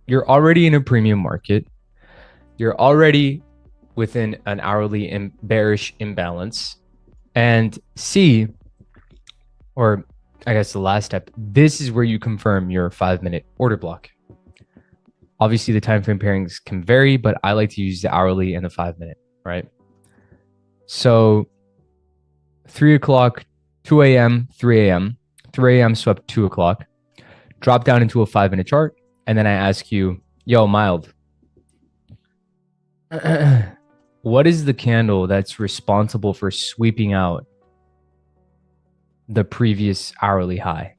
you're already in a premium market. You're already within an hourly bearish imbalance. And C, or I guess the last step, this is where you confirm your 5-minute order block. Obviously, the time frame pairings can vary, but I like to use the hourly and the 5-minute, right? So 3 o'clock, 2 a.m., 3 a.m., 3 a.m. swept 2 o'clock, drop down into a 5-minute chart, and then I ask you, yo, Mild, what is the candle that's responsible for sweeping out the previous hourly high?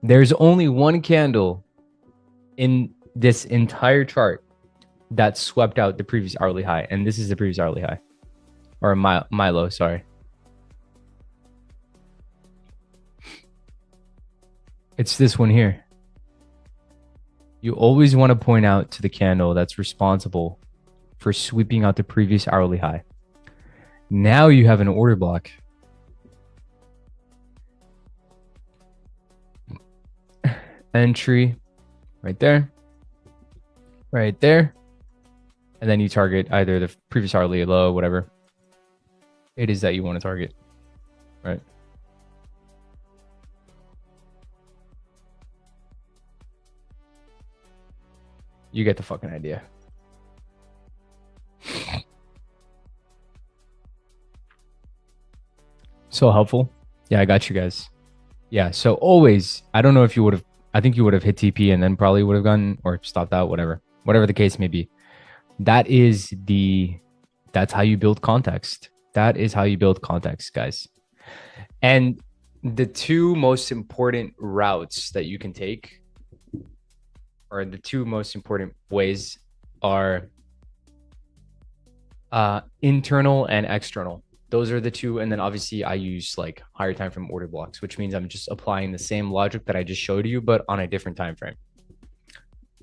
There's only one candle in this entire chart that swept out the previous hourly high, and this is the previous hourly high, or Milo, sorry. It's this one here. You always want to point out to the candle that's responsible for sweeping out the previous hourly high. Now you have an order block. Entry right there, right there. And then you target either the previous hourly low, whatever it is that you want to target, right? You get the fucking idea. So helpful. Yeah, I got you guys. Yeah, so always, I don't know if you would have, I think you would have hit TP and then probably would have gone or stopped out, whatever the case may be. That's how you build context. That is how you build context, guys. And the two most important routes that you can take, or the two most important ways, are internal and external. Those are the two. And then obviously I use like higher time frame order blocks, which means I'm just applying the same logic that I just showed you, but on a different time frame.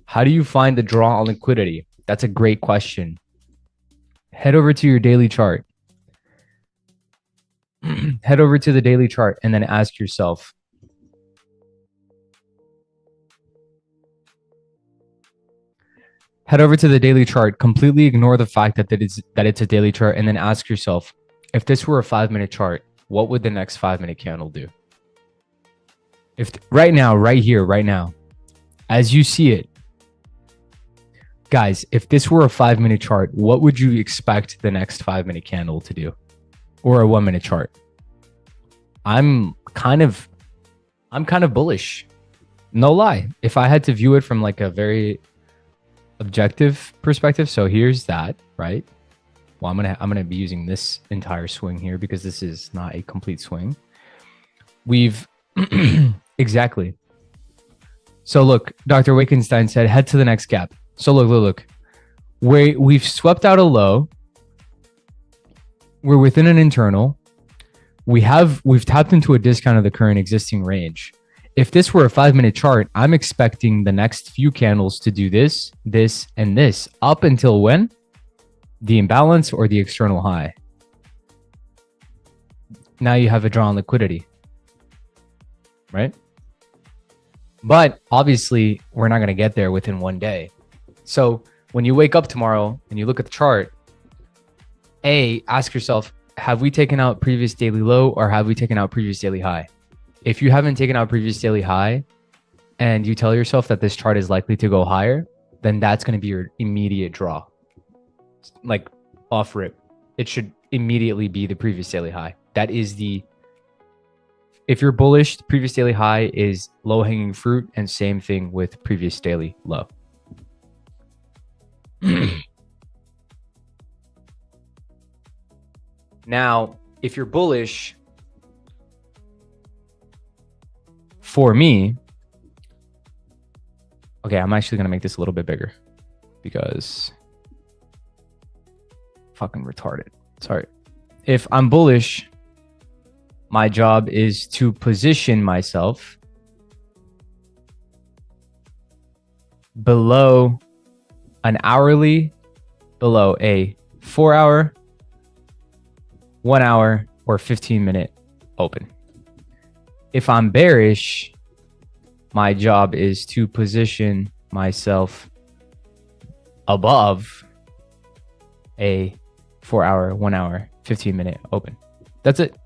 How do you find the draw on liquidity? That's a great question. Head over to your daily chart. Head over to the daily chart and then ask yourself, head over to the daily chart, completely ignore the fact that it's a daily chart, and then ask yourself, if this were a 5-minute chart, what would the next 5-minute candle do? If right now, right here, right now, as you see it, guys, if this were a 5-minute chart, what would you expect the next 5-minute candle to do? Or a 1-minute chart? I'm kind of bullish. No lie. If I had to view it from like a very objective perspective, so here's that, right? Well, I'm gonna be using this entire swing here because this is not a complete swing. We've exactly. So look, Dr. Wakenstein said, head to the next gap. So look. We've swept out a low. We're within an internal. We've tapped into a discount of the current existing range. If this were a 5-minute chart, I'm expecting the next few candles to do this, this, and this up until when? The imbalance or the external high. Now you have a draw on liquidity, right? But obviously, we're not going to get there within one day. So when you wake up tomorrow and you look at the chart, ask yourself, have we taken out previous daily low or have we taken out previous daily high? If you haven't taken out previous daily high and you tell yourself that this chart is likely to go higher, then that's going to be your immediate draw. Like off rip, it should immediately be the previous daily high. That is if you're bullish, the previous daily high is low hanging fruit, and same thing with previous daily low. Now, if you're bullish, for me, okay, I'm actually going to make this a little bit bigger because fucking retarded. Sorry. If I'm bullish, my job is to position myself below an hourly, below a 4 hour, 1 hour, or 15-minute open. If I'm bearish, my job is to position myself above a 4 hour, 1 hour, 15-minute open. That's it.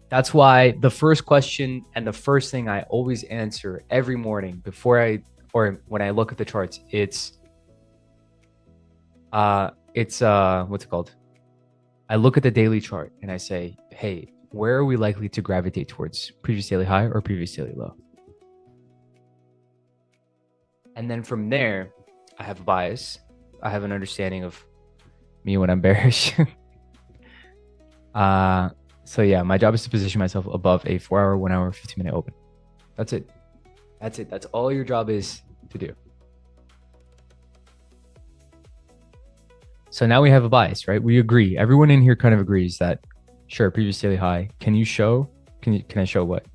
That's why the first question and the first thing I always answer every morning or when I look at the charts, it's what's it called? I look at the daily chart and I say, hey, where are we likely to gravitate towards? Previous daily high or previous daily low? And then from there, I have a bias. I have an understanding of me when I'm bearish. So yeah, my job is to position myself above a 4 hour, 1 hour, 15-minute open. That's it. That's it. That's all your job is to do. So now we have a bias, right? We agree. Everyone in here kind of agrees that, sure, previous daily high. Can you show? Can I show what?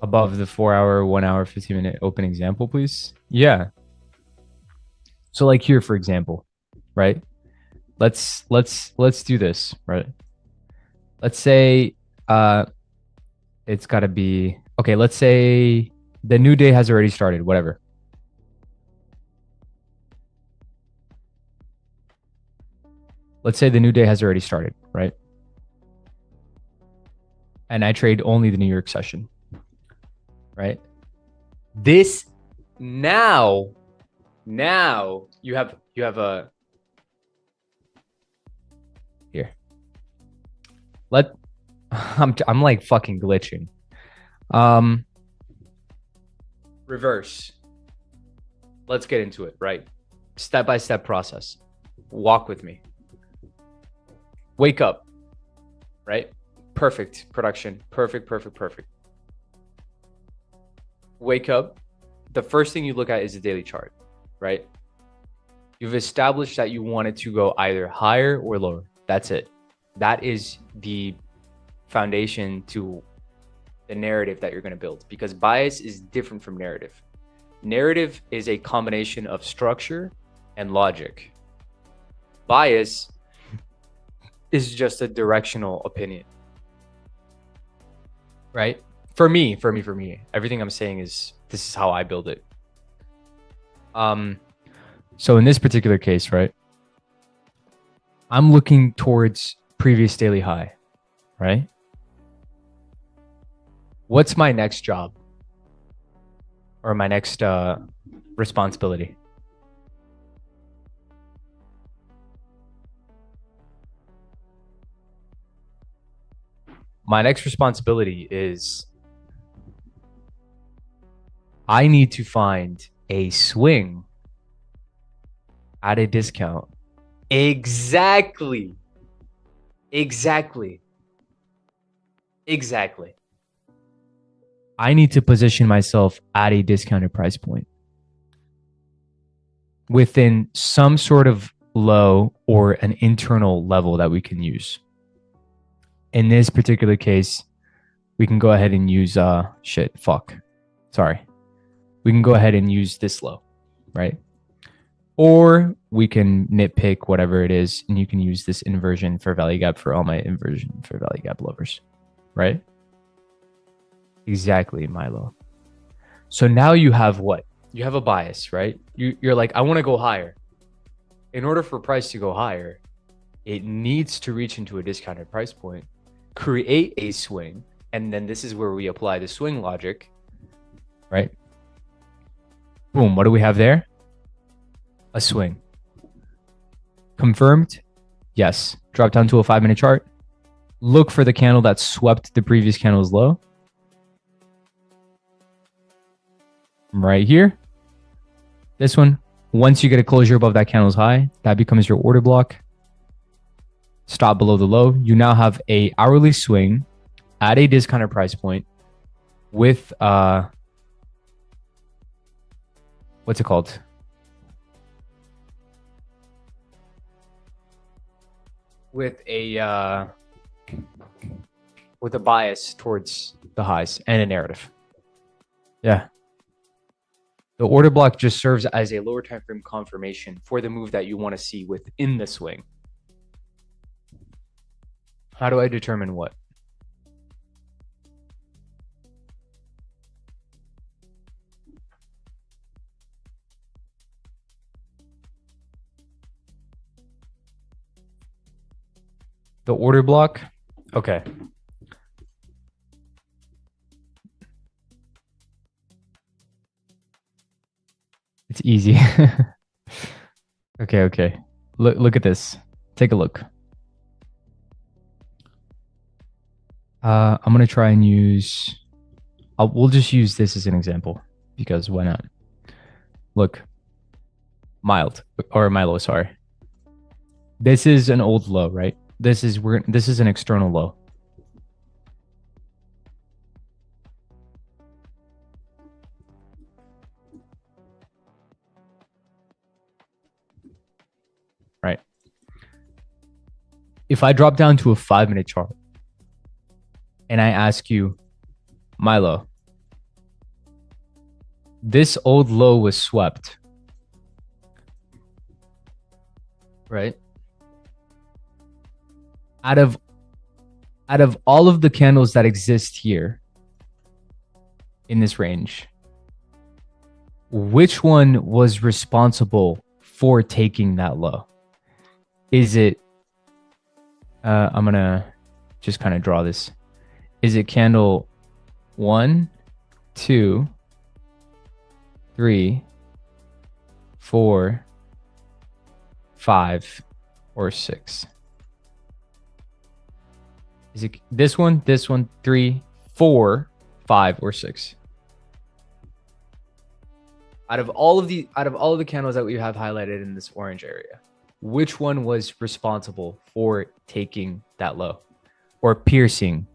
Above the 4 hour, 1 hour, 15-minute open example, please. Yeah. So like here, for example, right? Let's do this, right? Let's say it's got to be, okay, let's say the new day has already started, whatever. Let's say the new day has already started, right? And I trade only the New York session, right? This now you have a here. I'm like fucking glitching. Reverse. Let's get into it, right? Step-by-step process. Walk with me. Wake up, right? Perfect production. Perfect. Wake up. The first thing you look at is the daily chart, right? You've established that you want it to go either higher or lower. That's it. That is the foundation to the narrative that you're going to build, because bias is different from narrative. Narrative is a combination of structure and logic. Bias is just a directional opinion, right? For me, everything I'm saying is this is how I build it. So in this particular case, right, I'm looking towards previous daily high, right? What's my next job or my next responsibility? My next responsibility is I need to find a swing at a discount. Exactly. I need to position myself at a discounted price point within some sort of low or an internal level that we can use. In this particular case, we can go ahead and use we can go ahead and use this low, right? Or we can nitpick whatever it is, and you can use this inversion for value gap for all my inversion for value gap lovers, right? Exactly, Milo. So now you have what? You have a bias, right? You're like, I want to go higher. In order for price to go higher, it needs to reach into a discounted price point, create a swing, and then this is where we apply the swing logic, right? Boom, what do we have there? A swing. Confirmed? Yes. Drop down to a 5-minute chart. Look for the candle that swept the previous candle's low. Right here. This one. Once you get a closure above that candle's high, that becomes your order block. Stop below the low. You now have a hourly swing at a discounted price point with what's it called? With a bias towards the highs and a narrative. Yeah. The order block just serves as a lower time frame confirmation for the move that you want to see within the swing. How do I determine what? The order block? Okay. It's easy. Okay. Look at this. Take a look. I'm going to try and use... we'll just use this as an example because why not? Look. Milo, sorry. This is an old low, right? This is an external low. Right. If I drop down to a 5-minute chart and I ask you, Milo, this old low was swept, right? Out of all of the candles that exist here in this range, which one was responsible for taking that low? Is it, I'm going to just kind of draw this. Is it candle 1, 2, 3, 4, 5, or 6? Is it this one, 3, 4, 5, or 6? Out of all of the candles that we have highlighted in this orange area, which one was responsible for taking that low? Or piercing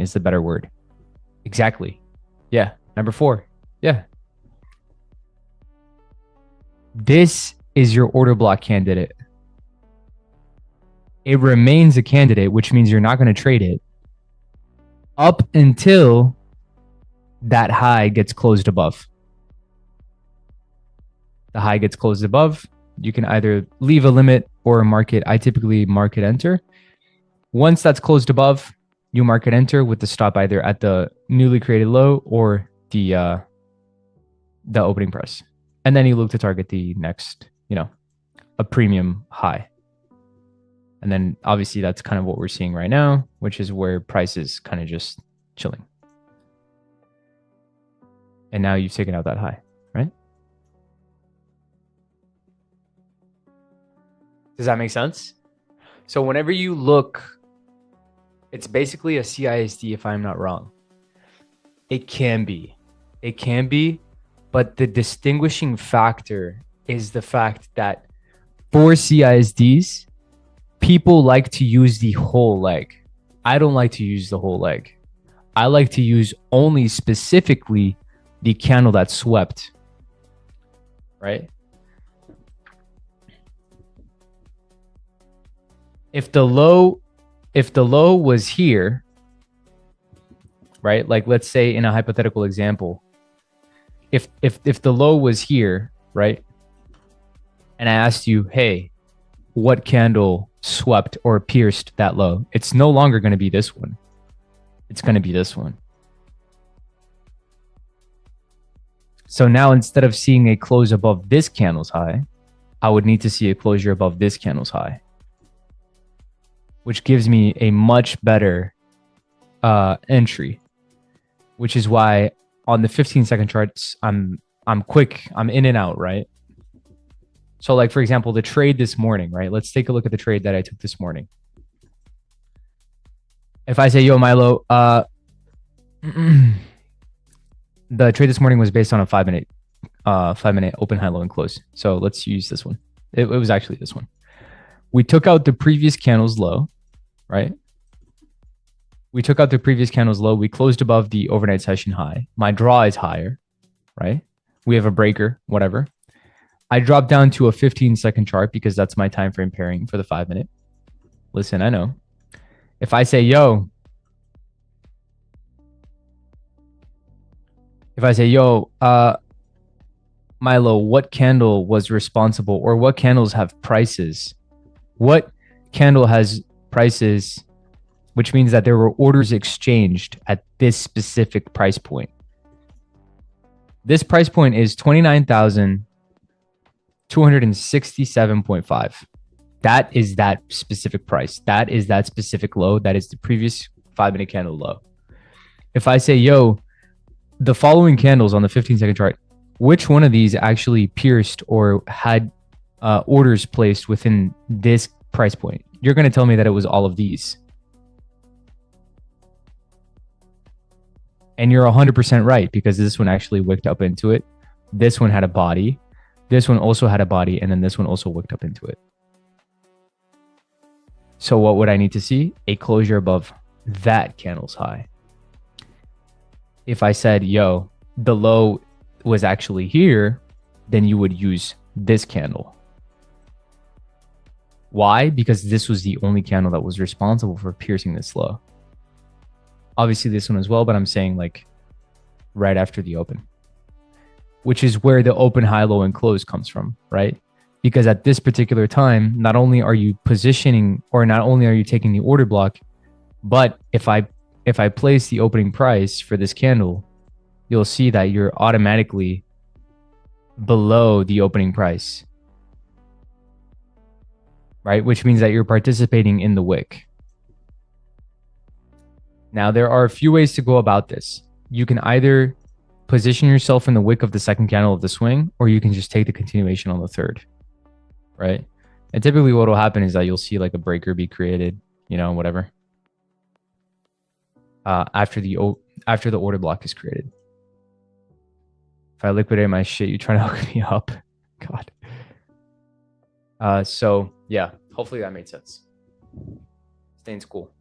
is the better word. Exactly. Yeah. Number 4. Yeah. This is your order block candidate. It remains a candidate, which means you're not going to trade it up until that high gets closed above. The high gets closed above. You can either leave a limit or market. I typically market enter. Once that's closed above, you market enter with the stop either at the newly created low or the opening price. And then you look to target the next, a premium high. And then obviously that's kind of what we're seeing right now, which is where price is kind of just chilling. And now you've taken out that high, right? Does that make sense? So whenever you look, it's basically a CISD if I'm not wrong. It can be, but the distinguishing factor is the fact that for CISDs, people like to use the whole leg. I don't like to use the whole leg. I like to use only specifically the candle that swept, right? If the low was here, right? Like let's say in a hypothetical example, if the low was here, right? And I asked you, hey, what candle swept or pierced that low? It's no longer going to be this one. It's going to be this one. So now instead of seeing a close above this candle's high, I would need to see a closure above this candle's high, which gives me a much better entry, which is why on the 15-second charts, I'm quick. I'm in and out, right? So like, for example, the trade this morning, right? Let's take a look at the trade that I took this morning. If I say, yo, Milo, the trade this morning was based on a 5-minute open, high, low, and close. So let's use this one. It was actually this one. We took out the previous candle's low, right? We took out the previous candle's low. We closed above the overnight session high. My draw is higher, right? We have a breaker, whatever. I dropped down to a 15-second chart because that's my time frame pairing for the 5-minute. Listen, I know. If I say, yo, Milo, what candle was responsible, or what candles have prices? What candle has prices, which means that there were orders exchanged at this specific price point. This price point is 29,267.5. That is that specific price. That is that specific low. That is the previous 5-minute candle low. If I say, yo, the following candles on the 15-second chart, which one of these actually pierced or had orders placed within this price point? You're going to tell me that it was all of these. And you're 100% right, because this one actually wicked up into it. This one had a body. This one also had a body. And then this one also wicked up into it. So what would I need to see? A closure above that candle's high. If I said, yo, the low was actually here, then you would use this candle. Why? Because this was the only candle that was responsible for piercing this low. Obviously this one as well, but I'm saying like right after the open, which is where the open, high, low, and close comes from, right? Because at this particular time, not only are you positioning, or not only are you taking the order block, but if I place the opening price for this candle, you'll see that you're automatically below the opening price, right? Which means that you're participating in the wick. Now, there are a few ways to go about this. You can either position yourself in the wick of the second candle of the swing, or you can just take the continuation on the third, right? And typically what will happen is that you'll see like a breaker be created, you know, whatever, after the order block is created. If I liquidate my shit, you trying to hook me up? God. So yeah, hopefully that made sense. Stay in school.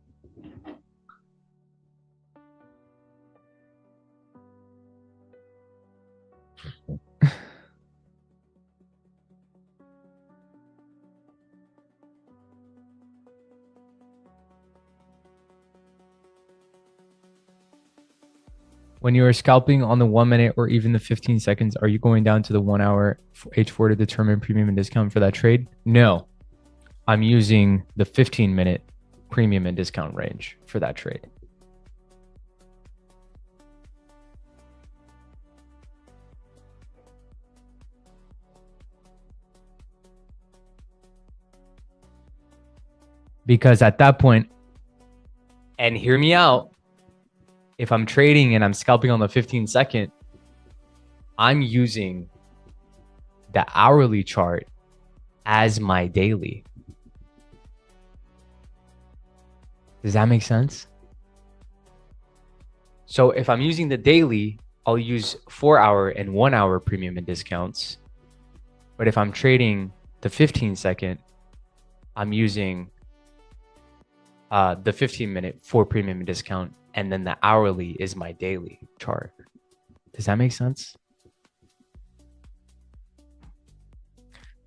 When you are scalping on the 1 minute or even the 15 seconds, are you going down to the 1 hour H4 to determine premium and discount for that trade? No, I'm using the 15-minute premium and discount range for that trade. Because at that point, and hear me out, if I'm trading and I'm scalping on the 15-second, I'm using the hourly chart as my daily. Does that make sense? So if I'm using the daily, I'll use 4-hour and 1-hour premium and discounts. But if I'm trading the 15-second, I'm using the 15-minute for premium and discount, and then the hourly is my daily chart. Does that make sense?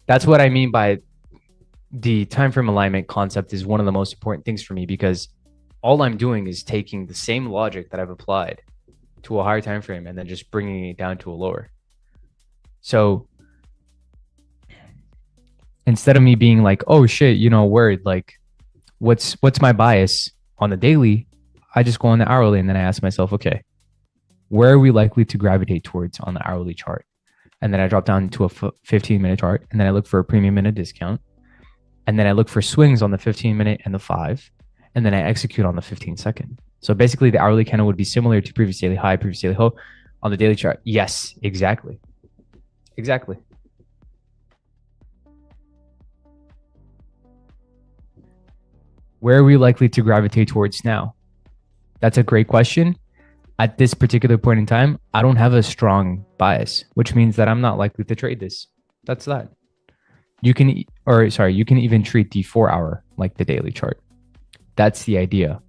That's what I mean by the time frame alignment concept is one of the most important things for me, because all I'm doing is taking the same logic that I've applied to a higher time frame and then just bringing it down to a lower. So instead of me being like, oh shit, you know, word, like what's my bias on the daily, I just go on the hourly and then I ask myself, okay, where are we likely to gravitate towards on the hourly chart? And then I drop down to a 15-minute chart, and then I look for a premium minute discount. And then I look for swings on the 15-minute and the 5, and then I execute on the 15-second. So basically, the hourly candle would be similar to previous daily high, previous daily low on the daily chart. Yes, exactly. Exactly. Where are we likely to gravitate towards now? That's a great question. At this particular point in time, I don't have a strong bias, which means that I'm not likely to trade this. That's that. You can even treat the 4-hour like the daily chart. That's the idea.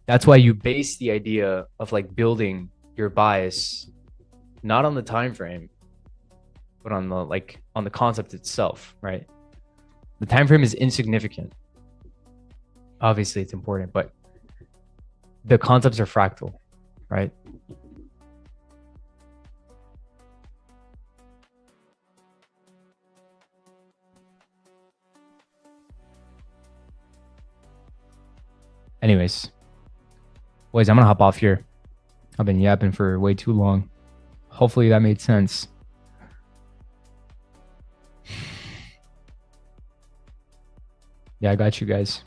That's why you base the idea of like building your bias not on the time frame, but on the concept itself, right? The time frame is insignificant. Obviously, it's important, but the concepts are fractal, right? Anyways, boys, I'm gonna hop off here. I've been yapping for way too long. Hopefully that made sense. Yeah, I got you guys.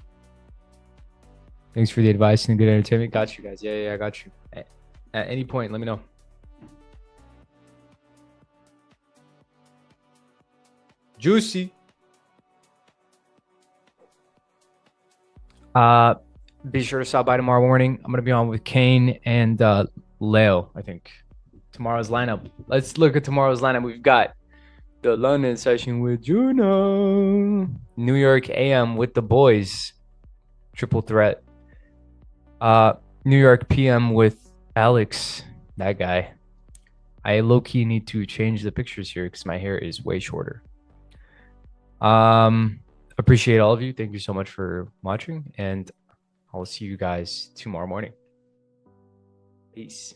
Thanks for the advice and good entertainment. Got you guys. Yeah, I got you. At any point, let me know. Juicy. Be sure to stop by tomorrow morning. I'm gonna be on with Kane and Leo, I think. Tomorrow's lineup. Let's look at tomorrow's lineup. We've got the London session with Juno, New York AM with the boys, triple threat. New York PM with Alex, that guy. I low-key need to change the pictures here because my hair is way shorter. Appreciate all of you. Thank you so much for watching, and I'll see you guys tomorrow morning. Peace.